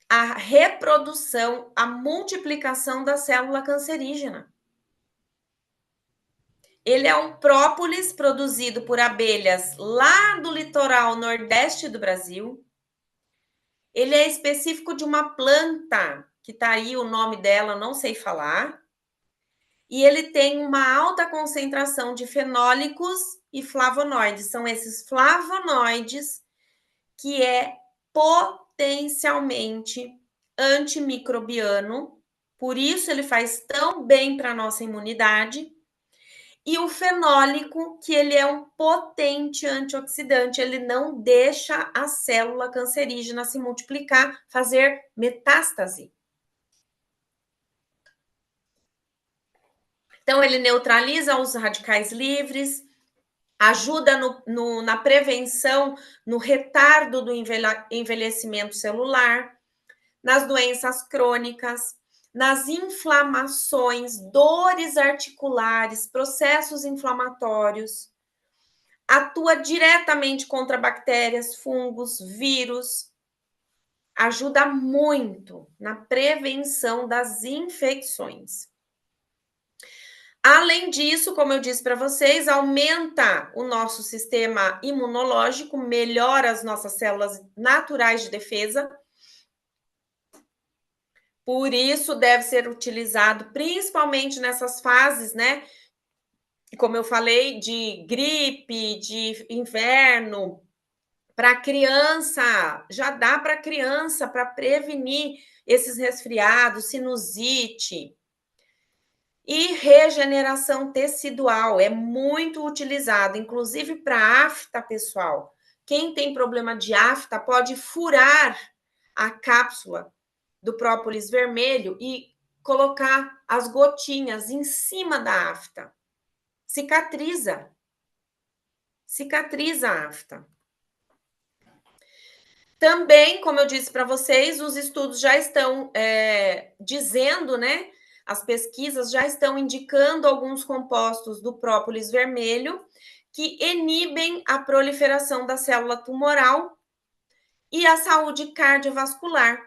a reprodução, a multiplicação da célula cancerígena. Ele é um própolis produzido por abelhas lá do litoral nordeste do Brasil. Ele é específico de uma planta, que está aí o nome dela, não sei falar. E ele tem uma alta concentração de fenólicos e flavonoides. São esses flavonoides que é potencialmente antimicrobiano. Por isso ele faz tão bem para a nossa imunidade. E o fenólico, que ele é um potente antioxidante, ele não deixa a célula cancerígena se multiplicar, fazer metástase. Então, ele neutraliza os radicais livres, ajuda na prevenção, no retardo do envelhecimento celular, nas doenças crônicas, nas inflamações, dores articulares, processos inflamatórios. Atua diretamente contra bactérias, fungos, vírus. Ajuda muito na prevenção das infecções. Além disso, como eu disse para vocês, aumenta o nosso sistema imunológico, melhora as nossas células naturais de defesa. Por isso, deve ser utilizado principalmente nessas fases, né? Como eu falei, de gripe, de inverno, para criança, já dá para criança, para prevenir esses resfriados, sinusite. E regeneração tecidual é muito utilizado, inclusive para afta, pessoal. Quem tem problema de afta pode furar a cápsula do própolis vermelho e colocar as gotinhas em cima da afta. Cicatriza a afta. Também, como eu disse para vocês, os estudos já estão dizendo, né? As pesquisas já estão indicando alguns compostos do própolis vermelho que inibem a proliferação da célula tumoral e a saúde cardiovascular.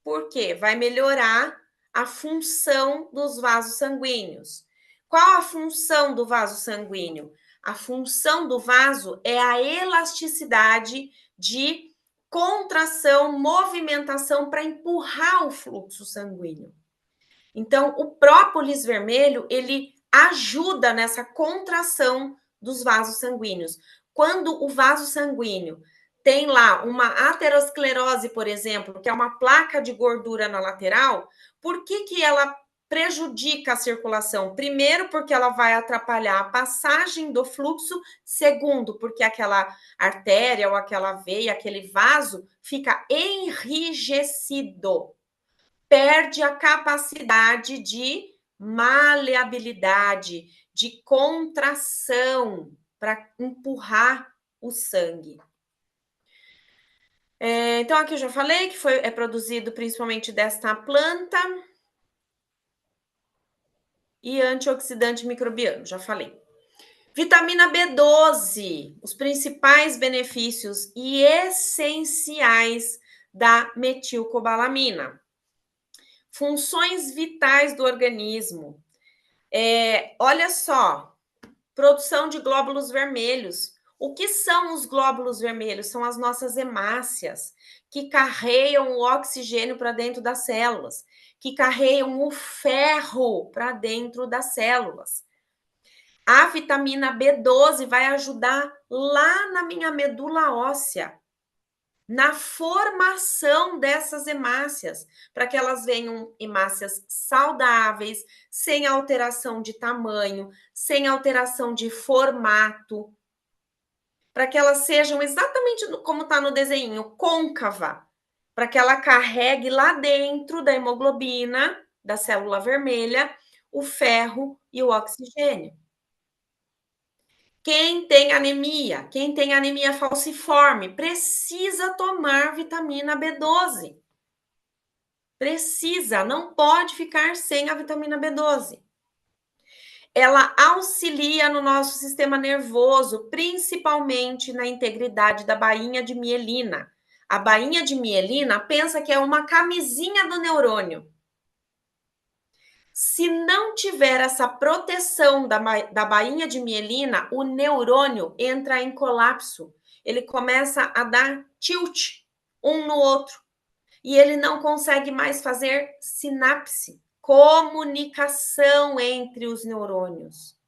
Por quê? Vai melhorar a função dos vasos sanguíneos. Qual a função do vaso sanguíneo? A função do vaso é a elasticidade de contração, movimentação para empurrar o fluxo sanguíneo. Então, o própolis vermelho, ele ajuda nessa contração dos vasos sanguíneos. Quando o vaso sanguíneo tem lá uma aterosclerose, por exemplo, que é uma placa de gordura na lateral, por que ela prejudica a circulação? Primeiro, porque ela vai atrapalhar a passagem do fluxo. Segundo, porque aquela artéria ou aquela veia, aquele vaso, fica enrijecido. Perde a capacidade de maleabilidade, de contração para empurrar o sangue. Então, aqui eu já falei que é produzido principalmente desta planta. E antioxidante microbiano, já falei. Vitamina B12, os principais benefícios e essenciais da metilcobalamina. Funções vitais do organismo. Olha só, produção de glóbulos vermelhos. O que são os glóbulos vermelhos? São as nossas hemácias, que carregam o oxigênio para dentro das células, que carregam o ferro para dentro das células. A vitamina B12 vai ajudar lá na minha medula óssea, na formação dessas hemácias, para que elas venham hemácias saudáveis, sem alteração de tamanho, sem alteração de formato, para que elas sejam exatamente como está no desenho, côncava, para que ela carregue lá dentro da hemoglobina, da célula vermelha, o ferro e o oxigênio. Quem tem anemia falciforme, precisa tomar vitamina B12. Precisa, não pode ficar sem a vitamina B12. Ela auxilia no nosso sistema nervoso, principalmente na integridade da bainha de mielina. A bainha de mielina, pensa que é uma camisinha do neurônio. Se não tiver essa proteção da bainha de mielina, o neurônio entra em colapso. Ele começa a dar tilt um no outro. E ele não consegue mais fazer sinapse, comunicação entre os neurônios.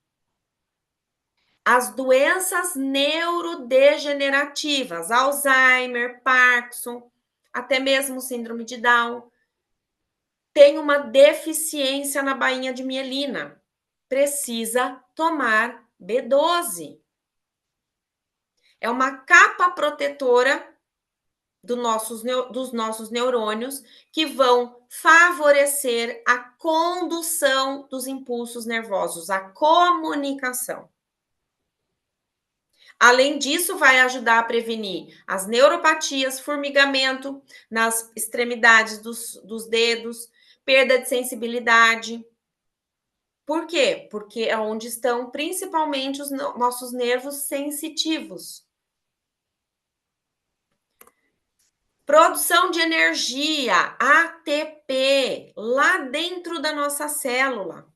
As doenças neurodegenerativas, Alzheimer, Parkinson, até mesmo síndrome de Down, tem uma deficiência na bainha de mielina. Precisa tomar B12. É uma capa protetora dos nossos neurônios que vão favorecer a condução dos impulsos nervosos, a comunicação. Além disso, vai ajudar a prevenir as neuropatias, formigamento nas extremidades dos dedos, perda de sensibilidade. Por quê? Porque é onde estão principalmente os nossos nervos sensitivos. Produção de energia, ATP, lá dentro da nossa célula.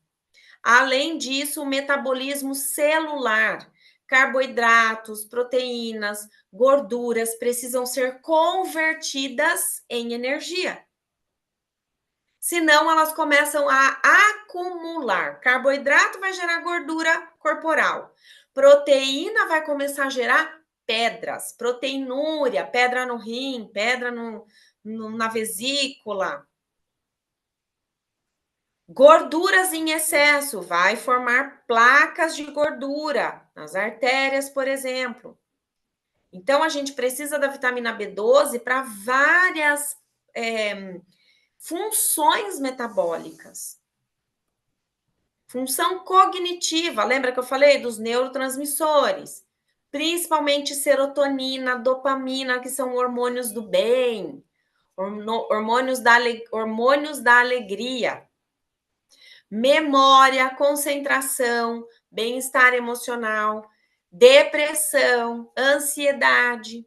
Além disso, o metabolismo celular, carboidratos, proteínas, gorduras precisam ser convertidas em energia. Senão, elas começam a acumular. Carboidrato vai gerar gordura corporal. Proteína vai começar a gerar pedras, proteinúria, pedra no rim, pedra na vesícula. Gorduras em excesso vai formar placas de gordura nas artérias, por exemplo. Então, a gente precisa da vitamina B12 para várias funções metabólicas. Função cognitiva, lembra que eu falei dos neurotransmissores? Principalmente serotonina, dopamina, que são hormônios do bem, hormônios da alegria. Memória, concentração, bem-estar emocional, depressão, ansiedade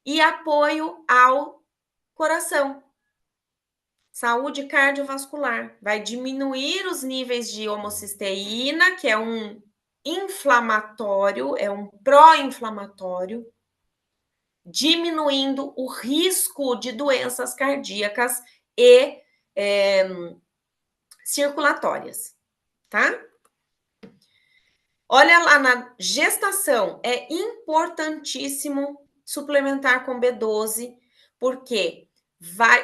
e apoio ao coração. Saúde cardiovascular. Vai diminuir os níveis de homocisteína, que é um inflamatório, é um pró-inflamatório, diminuindo o risco de doenças cardíacas e circulatórias, tá? Olha lá na gestação, é importantíssimo suplementar com B12, porque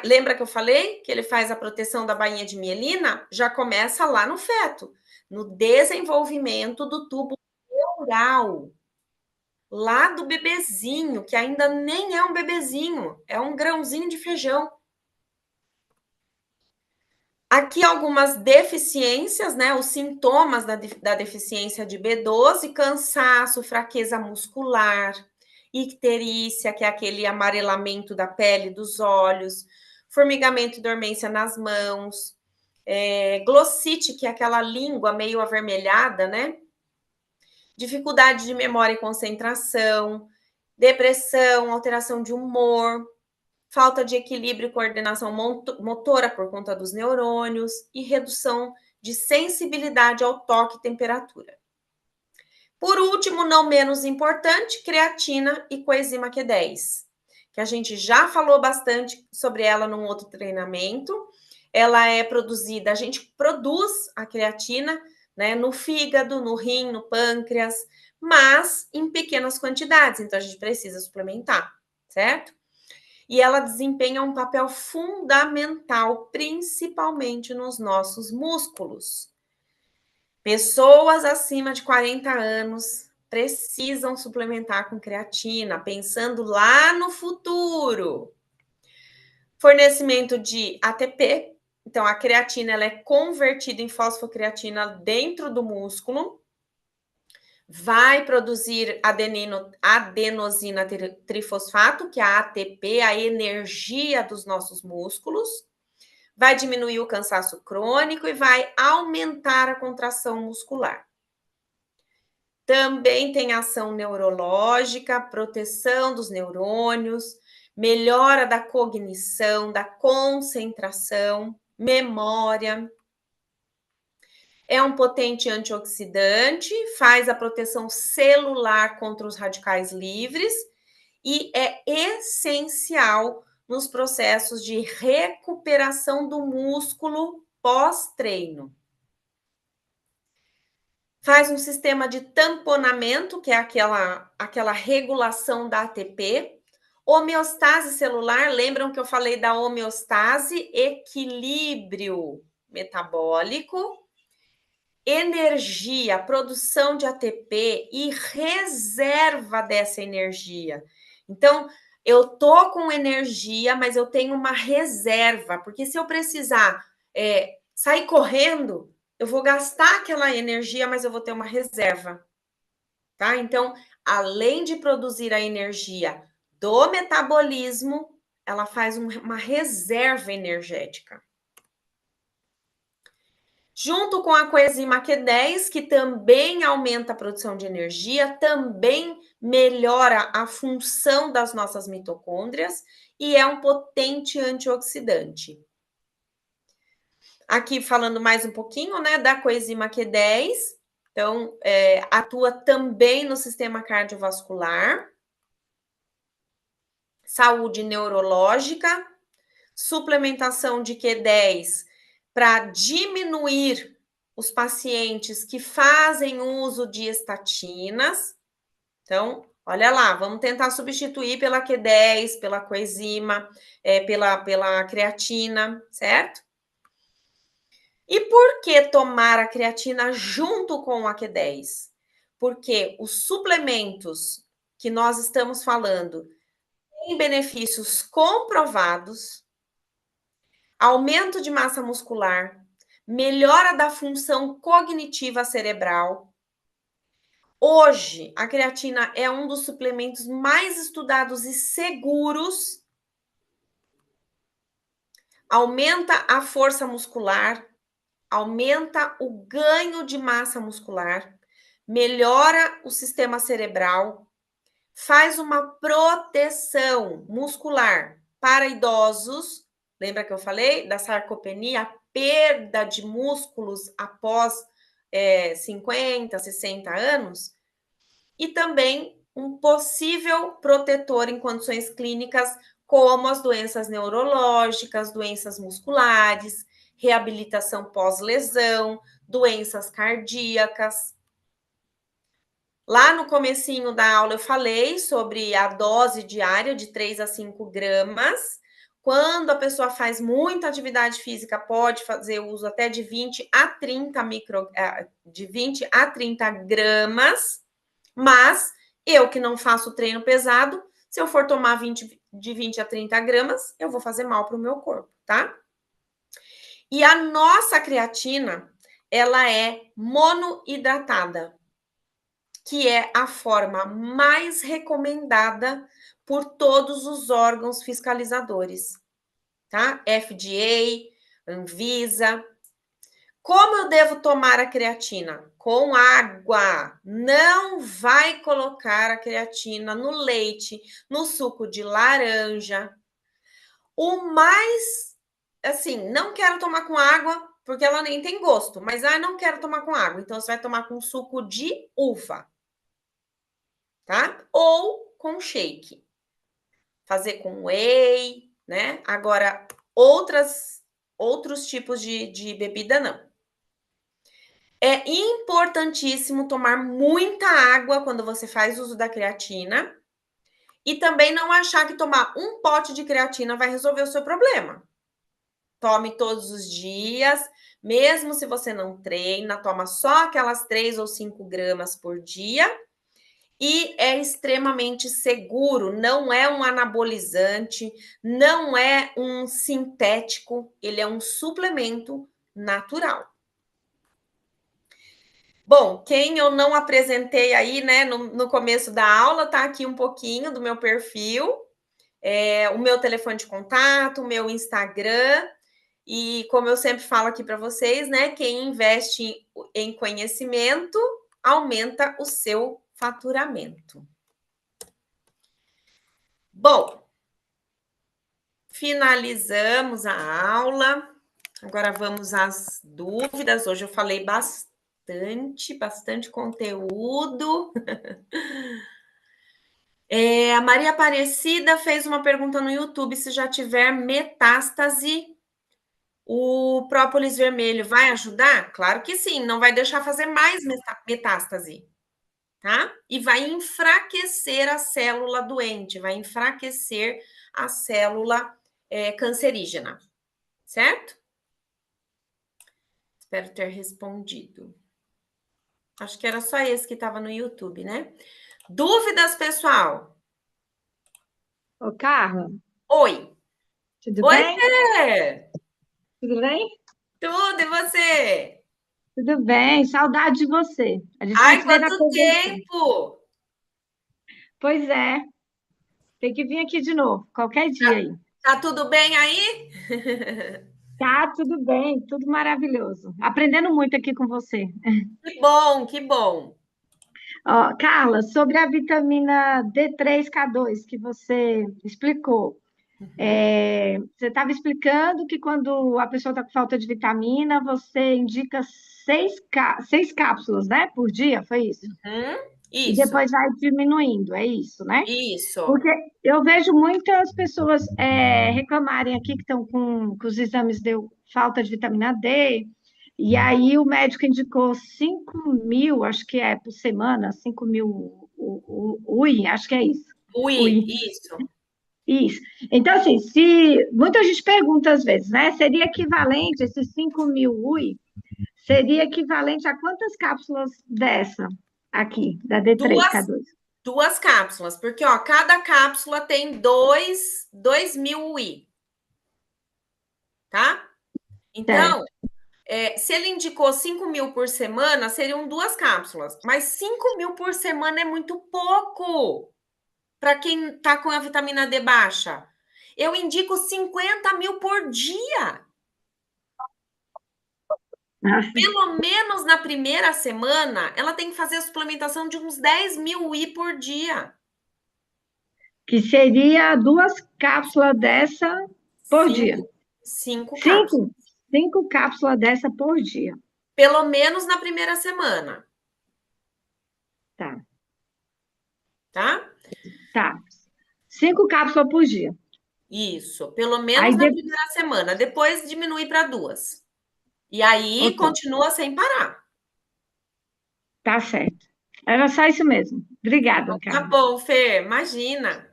lembra que eu falei que ele faz a proteção da bainha de mielina? Já começa lá no feto, no desenvolvimento do tubo neural, lá do bebezinho, que ainda nem é um bebezinho, é um grãozinho de feijão. Aqui algumas deficiências, né? Os sintomas da deficiência de B12, cansaço, fraqueza muscular, icterícia, que é aquele amarelamento da pele dos olhos, formigamento e dormência nas mãos, glossite, que é aquela língua meio avermelhada, né? Dificuldade de memória e concentração, depressão, alteração de humor, falta de equilíbrio e coordenação motora por conta dos neurônios e redução de sensibilidade ao toque e temperatura. Por último, não menos importante, creatina e coenzima Q10, que a gente já falou bastante sobre ela num outro treinamento. Ela é produzida, a gente produz a creatina, né, no fígado, no rim, no pâncreas, mas em pequenas quantidades, então a gente precisa suplementar, certo? E ela desempenha um papel fundamental, principalmente nos nossos músculos. Pessoas acima de 40 anos precisam suplementar com creatina, pensando lá no futuro. Fornecimento de ATP. Então, a creatina ela é convertida em fosfocreatina dentro do músculo. Vai produzir adenosina trifosfato, que é a ATP, a energia dos nossos músculos, vai diminuir o cansaço crônico e vai aumentar a contração muscular. Também tem ação neurológica, proteção dos neurônios, melhora da cognição, da concentração, memória. É um potente antioxidante, faz a proteção celular contra os radicais livres e é essencial nos processos de recuperação do músculo pós-treino. Faz um sistema de tamponamento, que é aquela regulação da ATP. Homeostase celular, lembram que eu falei da homeostase? Equilíbrio metabólico. Energia, produção de ATP e reserva dessa energia. Então, eu tô com energia, mas eu tenho uma reserva, porque se eu precisar sair correndo, eu vou gastar aquela energia, mas eu vou ter uma reserva, tá? Então, além de produzir a energia do metabolismo, ela faz uma reserva energética. Junto com a coenzima Q10, que também aumenta a produção de energia, também melhora a função das nossas mitocôndrias e é um potente antioxidante. Aqui falando mais um pouquinho, né, da coenzima Q10, então atua também no sistema cardiovascular, saúde neurológica, suplementação de Q10 para diminuir os pacientes que fazem uso de estatinas. Então, olha lá, vamos tentar substituir pela Q10, pela coenzima, pela creatina, certo? E por que tomar a creatina junto com a Q10? Porque os suplementos que nós estamos falando tem benefícios comprovados, aumento de massa muscular, melhora da função cognitiva cerebral. Hoje, a creatina é um dos suplementos mais estudados e seguros. Aumenta a força muscular, aumenta o ganho de massa muscular, melhora o sistema cerebral, faz uma proteção muscular para idosos. Lembra que eu falei da sarcopenia, a perda de músculos após 50, 60 anos? E também um possível protetor em condições clínicas como as doenças neurológicas, doenças musculares, reabilitação pós-lesão, doenças cardíacas. Lá no comecinho da aula eu falei sobre a dose diária de 3 a 5 gramas. Quando a pessoa faz muita atividade física, pode fazer uso até de 20 a 30 gramas, mas eu que não faço treino pesado, se eu for tomar de 20 a 30 gramas, eu vou fazer mal para o meu corpo, tá? E a nossa creatina, ela é monoidratada, que é a forma mais recomendada por todos os órgãos fiscalizadores, tá? FDA, Anvisa. Como eu devo tomar a creatina? Com água. Não vai colocar a creatina no leite, no suco de laranja. O mais, assim, não quero tomar com água, porque ela nem tem gosto, mas não quero tomar com água. Então, você vai tomar com suco de uva, tá? Ou com shake. Fazer com whey, né? Agora, outros tipos de bebida, não. É importantíssimo tomar muita água quando você faz uso da creatina. E também não achar que tomar um pote de creatina vai resolver o seu problema. Tome todos os dias, mesmo se você não treina, toma só aquelas 3 ou 5 gramas por dia. E é extremamente seguro, não é um anabolizante, não é um sintético, ele é um suplemento natural. Bom, quem eu não apresentei aí, né, no começo da aula, tá aqui um pouquinho do meu perfil, o meu telefone de contato, o meu Instagram, e como eu sempre falo aqui para vocês, né, quem investe em conhecimento aumenta o seu faturamento. Bom, finalizamos a aula. Agora vamos às dúvidas. Hoje eu falei bastante conteúdo. A Maria Aparecida fez uma pergunta no YouTube: se já tiver metástase, o própolis vermelho vai ajudar? Claro que sim, não vai deixar fazer mais metástase, tá? E vai enfraquecer a célula doente, vai enfraquecer a célula cancerígena, certo? Espero ter respondido. Acho que era só esse que estava no YouTube, né? Dúvidas, pessoal? Ô, Carla, Oi. tudo Oi, bem? Fê. Tudo bem? Tudo, e você? Tudo bem, saudade de você. A gente não Ai, se vê na quanto convenção. tempo! Pois é, tem que vir aqui de novo, qualquer dia aí. Tá tudo bem aí? Tá, tudo bem, tudo maravilhoso. Aprendendo muito aqui com você. Que bom, que bom. Ó, Carla, sobre a vitamina D3K2 que você explicou, você estava explicando que quando a pessoa está com falta de vitamina, você indica seis cápsulas, né, por dia, foi isso? E Isso, depois vai diminuindo, é isso, né? isso. Porque eu vejo muitas pessoas reclamarem aqui que estão com os exames deu falta de vitamina D, e aí o médico indicou 5.000, acho que é por semana, 5.000 UI, acho que é isso. Ui, UI, isso. isso. Então, assim, se muita gente pergunta às vezes, né? Seria equivalente, esses 5.000 UI, seria equivalente a quantas cápsulas dessa aqui, da Duas, D3K2? 2 cápsulas, porque ó, cada cápsula tem 2.000 UI, tá? Então, Certo. se ele indicou 5.000 por semana, seriam 2 cápsulas. Mas 5.000 por semana é muito pouco para quem está com a vitamina D baixa. Eu indico 50.000 por dia. Nossa, Pelo menos na primeira semana, ela tem que fazer a suplementação de uns 10.000 UI por dia. que seria 2 cápsulas dessa por dia. 5 cápsulas. 5 cápsulas dessa por dia. Pelo menos na primeira semana, Tá, tá? tá. 5 cápsulas por dia. Isso, pelo Aí, menos na primeira semana. Depois diminui para 2. E aí ok, continua sem parar. tá certo. Era só isso mesmo. Obrigada, Então, tá Carla. bom, Fer, imagina.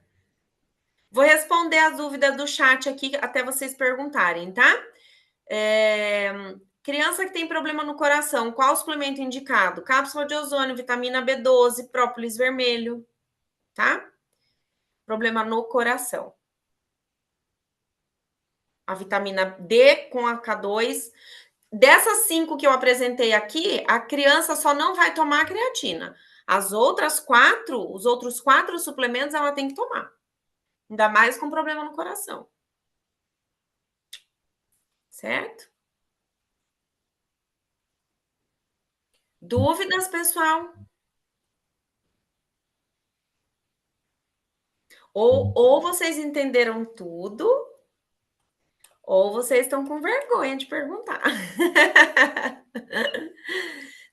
Vou responder as dúvidas do chat aqui até vocês perguntarem, tá? Criança que tem problema no coração, qual o suplemento indicado? Cápsula de ozônio, vitamina B12, própolis vermelho, tá? Problema no coração. A vitamina D com a K2. Dessas 5 que eu apresentei aqui, a criança só não vai tomar a creatina. As outras 4, os outros 4 suplementos ela tem que tomar. Ainda mais com problema no coração. Certo? Dúvidas, pessoal? Ou vocês entenderam tudo, ou vocês estão com vergonha de perguntar.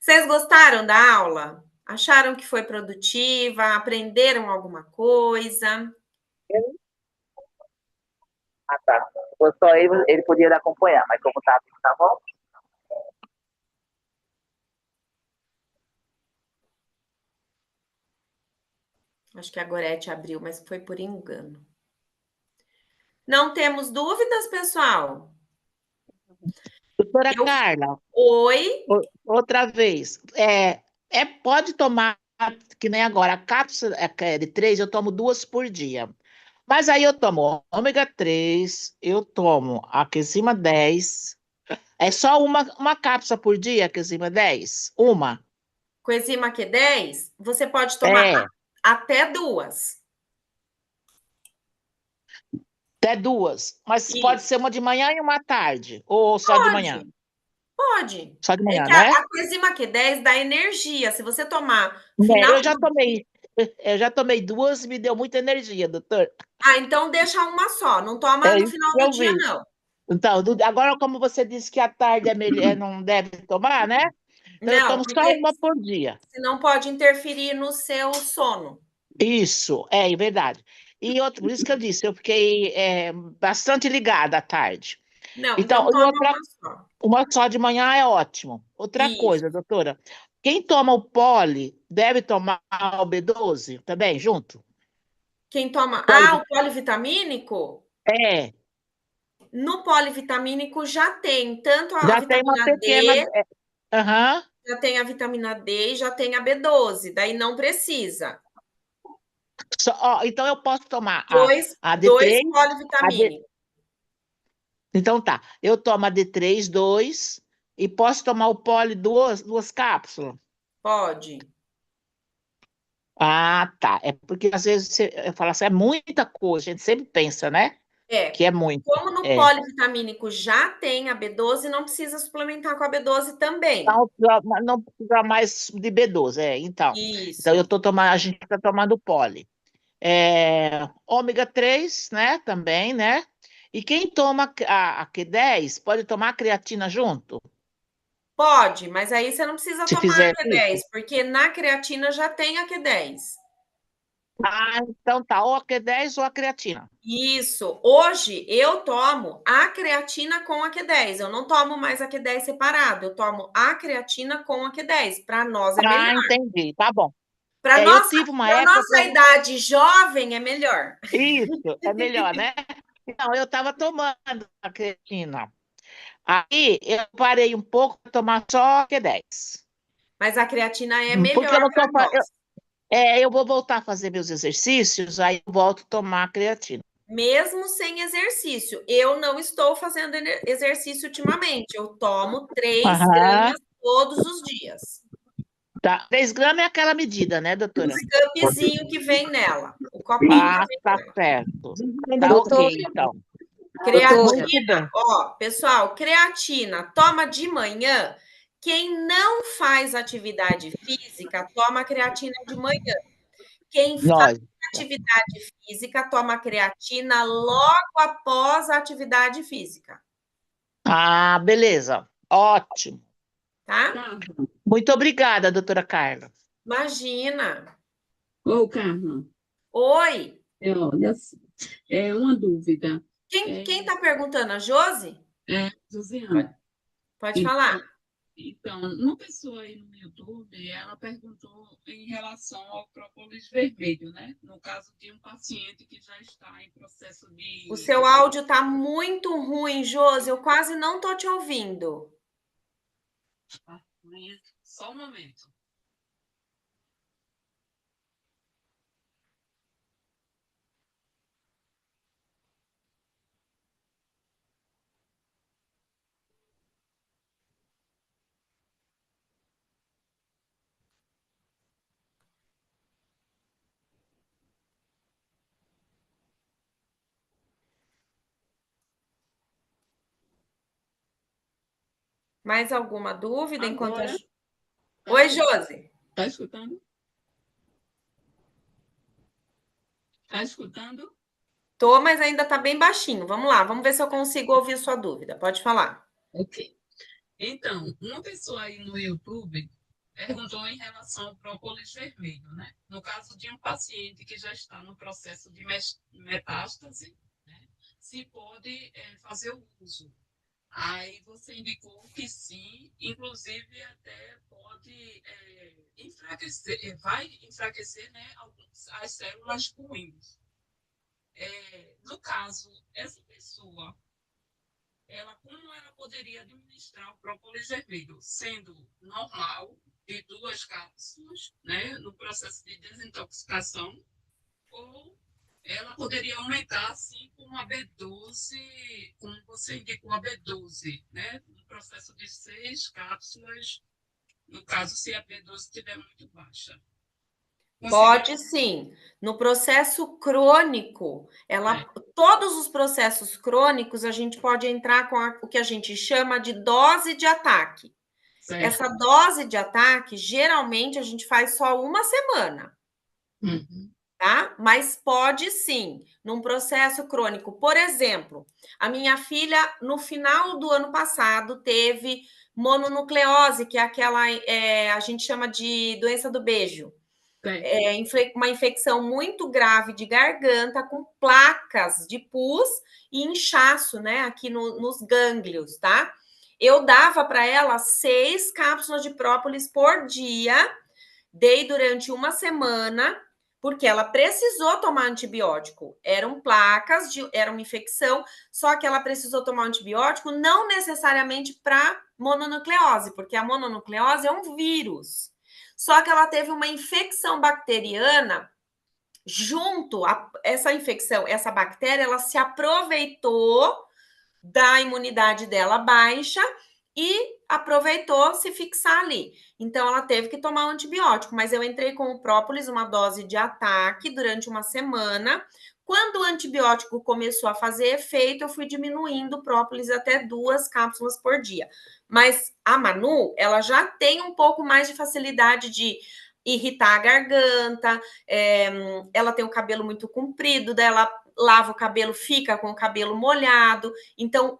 Vocês gostaram da aula? Acharam que foi produtiva? Aprenderam alguma coisa? Ah, tá. Se fosse só ele podia acompanhar, mas como tá bom? Acho que a Gorete abriu, mas foi por engano. Não temos dúvidas, pessoal? Doutora Eu... Carla, Oi? outra vez, pode tomar, que nem agora, a cápsula de 3, eu tomo 2 por dia. Mas aí eu tomo ômega 3, eu tomo a Aquecima 10. É só uma cápsula por dia, Aquecima 10? Uma? Coenzima Q10, você pode tomar É, até 2. até 2. Mas pode Isso. ser uma de manhã e uma à tarde, ou só de manhã? Pode, pode. Só de É manhã, que né? a coenzima Q10 dá energia. Se você tomar É, final eu já tomei, eu já tomei 2 e me deu muita energia, doutor. então deixa uma só, não toma É no isso final que do eu dia, vi. não. Então, agora, como você disse que à tarde não deve tomar, né? Então, eu Não, tomo só porque uma por dia. senão pode interferir no seu sono. Isso, é verdade. E outro, por isso que eu disse, eu fiquei bastante ligada à tarde. Não, Então, então e toma outra, uma só. uma só de manhã é ótimo. Outra Isso. coisa, doutora, quem toma o poli deve tomar o B12 também, junto? Quem toma. Poli- O polivitamínico? É, No polivitamínico já tem tanto a já tem uma vitamina pequena. D, Aham. já tem a vitamina D e já tem a B12. Daí não precisa. Então eu posso tomar a Dois D3, a D, polivitamínicos. então tá, eu tomo a D3, 2, e posso tomar o poli duas cápsulas? Pode. Ah, tá. É porque às vezes eu falo assim, é muita coisa, a gente sempre pensa, né? É. Que é muito. Como no É. polivitamínico já tem a B12, não precisa suplementar com a B12 também. Não precisa mais de B12, então. Então Isso. a gente está tomando poli. Ômega 3, né? Também, né? E quem toma a Q10 pode tomar a creatina junto? Pode, mas aí você não precisa Se tomar a fizer isso? Q10, porque na creatina já tem a Q10. Ah, então tá, ou a Q10 ou a creatina. Isso. Hoje eu tomo a creatina com a Q10. Eu não tomo mais a Q10 separado. Eu tomo a creatina com a Q10. Para nós é melhor. Ah, entendi, tá bom. Para Eu nossa, tive uma para época nossa idade jovem é melhor. isso, é melhor, né? Não, eu estava tomando a creatina. Aí eu parei um pouco para tomar só Q10. Mas a creatina é Porque eu melhor não tô, para nós. Eu vou voltar a fazer meus exercícios, aí eu volto a tomar a creatina. Mesmo sem exercício. Eu não estou fazendo exercício ultimamente. Eu tomo 3 Aham, gramas todos os dias. tá. 3 gramas é aquela medida, né, doutora? O cupzinho que vem nela. O copinho que Ah, vem tá nela. certo. Tá Doutor, ok, então. doutora, Muito bem. Ó, pessoal, creatina, toma de manhã. Quem não faz atividade física, toma creatina de manhã. Quem faz Nós. atividade física, toma creatina logo após a atividade física, Ah, beleza. Ótimo. tá? Carla. Muito obrigada, doutora Carla. Imagina. Ô, Carla, Oi. olha, uma dúvida. Quem tá perguntando? A Josi? Josiane, Pode falar. então, uma pessoa aí no YouTube, ela perguntou em relação ao própolis vermelho, né? No caso de um paciente que já está em processo O de... seu áudio tá muito ruim, Josi. Eu quase não tô te ouvindo. Só um momento. Mais alguma dúvida enquanto Agora, Oi, Josi. tá escutando? Tá escutando? Tô, mas ainda tá bem baixinho. Vamos lá, vamos ver se eu consigo ouvir sua dúvida. Pode falar. Ok. Então, uma pessoa aí no YouTube perguntou em relação ao própolis vermelho, né? No caso de um paciente que já está no processo de metástase, né? Se pode fazer o uso. Aí você indicou que sim, inclusive até pode enfraquecer, vai enfraquecer, né, as células ruins. No caso, essa pessoa como ela poderia administrar o própolis vermelho, sendo normal, de 2 cápsulas, né, no processo de desintoxicação, ou ela poderia aumentar, assim, com a B12, como você indicou, a B12, né, no processo de 6 cápsulas, no caso, se a B12 estiver muito baixa. Pode sim. No processo crônico, todos os processos crônicos, a gente pode entrar com o que a gente chama de dose de ataque. Certo. Essa dose de ataque, geralmente, a gente faz só uma semana. Uhum. Tá? Mas pode sim, num processo crônico. Por exemplo, a minha filha, no final do ano passado, teve mononucleose, que é aquela, a gente chama de doença do beijo. Uma infecção muito grave de garganta, com placas de pus e inchaço, né, aqui nos gânglios, tá? Eu dava para ela 6 cápsulas de própolis por dia, dei durante uma semana, porque ela precisou tomar antibiótico. Eram placas, era uma infecção, só que ela precisou tomar antibiótico não necessariamente para mononucleose, porque a mononucleose é um vírus. Só que ela teve uma infecção bacteriana junto a essa infecção, essa bactéria, ela se aproveitou da imunidade dela baixa e aproveitou se fixar ali. Então, ela teve que tomar um antibiótico, mas eu entrei com o própolis, uma dose de ataque, durante uma semana. Quando o antibiótico começou a fazer efeito, eu fui diminuindo o própolis até 2 cápsulas por dia. Mas a Manu, ela já tem um pouco mais de facilidade de irritar a garganta, ela tem o cabelo muito comprido, dela lava o cabelo, fica com o cabelo molhado. Então,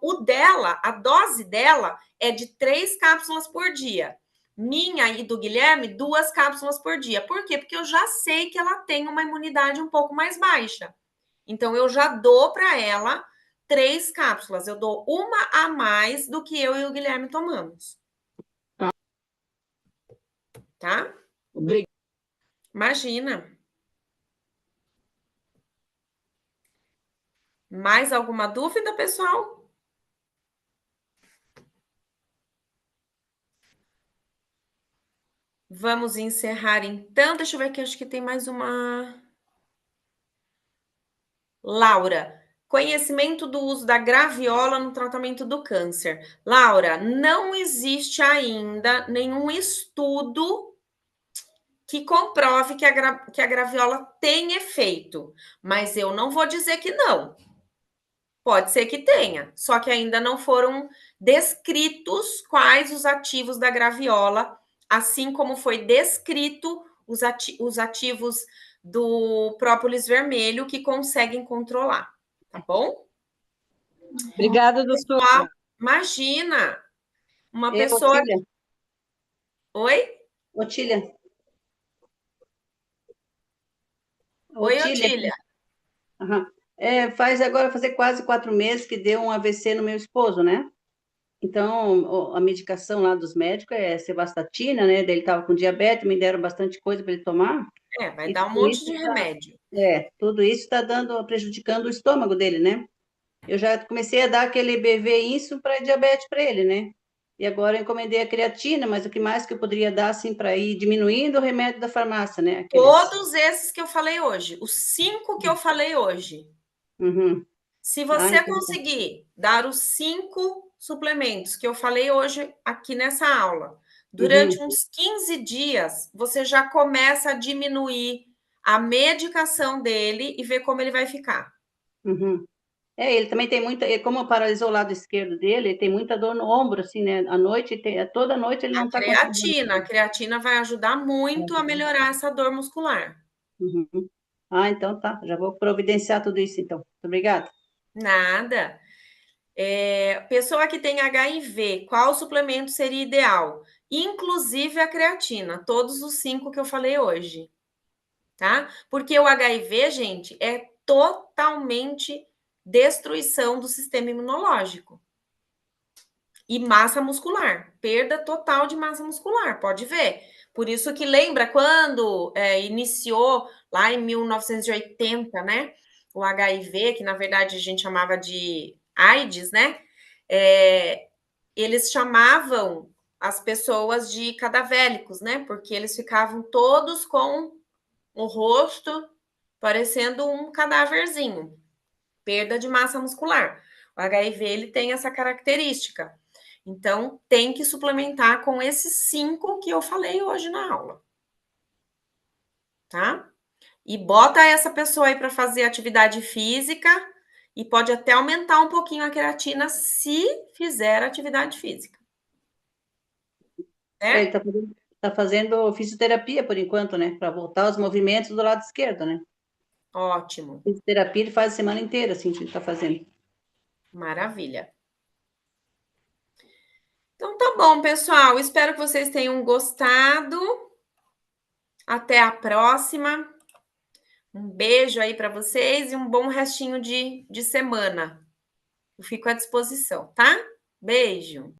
a dose dela é de 3 cápsulas por dia. Minha e do Guilherme, 2 cápsulas por dia. Por quê? Porque eu já sei que ela tem uma imunidade um pouco mais baixa. Então, eu já dou para ela 3 cápsulas. Eu dou uma a mais do que eu e o Guilherme tomamos. Tá? Obrigada. Imagina. Mais alguma dúvida, pessoal? Vamos encerrar então. Deixa eu ver aqui, acho que tem mais uma. Laura, conhecimento do uso da graviola no tratamento do câncer. Laura, não existe ainda nenhum estudo que comprove que a graviola tem efeito, mas eu não vou dizer que não. Pode ser que tenha, só que ainda não foram descritos quais os ativos da graviola, assim como foi descrito os ativos do própolis vermelho que conseguem controlar, tá bom? Obrigada, Pessoal, doutora. imagina uma pessoa. Otília. Oi? Otília. Oi, Otília. Aham. Vai fazer quase 4 meses que deu um AVC no meu esposo, né? Então, a medicação lá dos médicos é Sevastatina, né? Daí ele estava com diabetes, me deram bastante coisa para ele tomar. Vai E dar um tudo monte isso de remédio. tudo isso está prejudicando o estômago dele, né? Eu já comecei a dar aquele BV Insul para diabetes para ele, né? E agora eu encomendei a creatina, mas o que mais que eu poderia dar, assim, para ir diminuindo o remédio da farmácia, né? Todos esses que eu falei hoje, os 5 que eu falei hoje. Uhum. Se você Então, conseguir dar os 5 suplementos que eu falei hoje aqui nessa aula, durante uns 15 dias, você já começa a diminuir a medicação dele e ver como ele vai ficar. Uhum. Ele também tem como paralisou o lado esquerdo dele, ele tem muita dor no ombro, assim, né? À noite, toda noite ele não está conseguindo. A creatina vai ajudar muito a melhorar essa dor muscular. Uhum. Então tá, já vou providenciar tudo isso, então. Muito obrigada. Nada. Pessoa que tem HIV, qual suplemento seria ideal? Inclusive a creatina, todos os 5 que eu falei hoje, tá? Porque o HIV, gente, é totalmente destruição do sistema imunológico e massa muscular, perda total de massa muscular, pode ver. Por isso que lembra quando iniciou lá em 1980, né? O HIV, que na verdade a gente chamava de AIDS, né? Eles chamavam as pessoas de cadavélicos, né? Porque eles ficavam todos com o rosto parecendo um cadáverzinho, perda de massa muscular. O HIV ele tem essa característica. Então, tem que suplementar com esses 5 que eu falei hoje na aula. Tá? E bota essa pessoa aí para fazer atividade física e pode até aumentar um pouquinho a creatina se fizer atividade física. Ele tá fazendo fisioterapia por enquanto, né? Para voltar aos movimentos do lado esquerdo, né? Ótimo. Fisioterapia ele faz a semana inteira, assim, que ele tá fazendo. Maravilha. Então tá bom, pessoal. Espero que vocês tenham gostado. Até a próxima. Um beijo aí para vocês e um bom restinho de semana. Eu fico à disposição, tá? Beijo.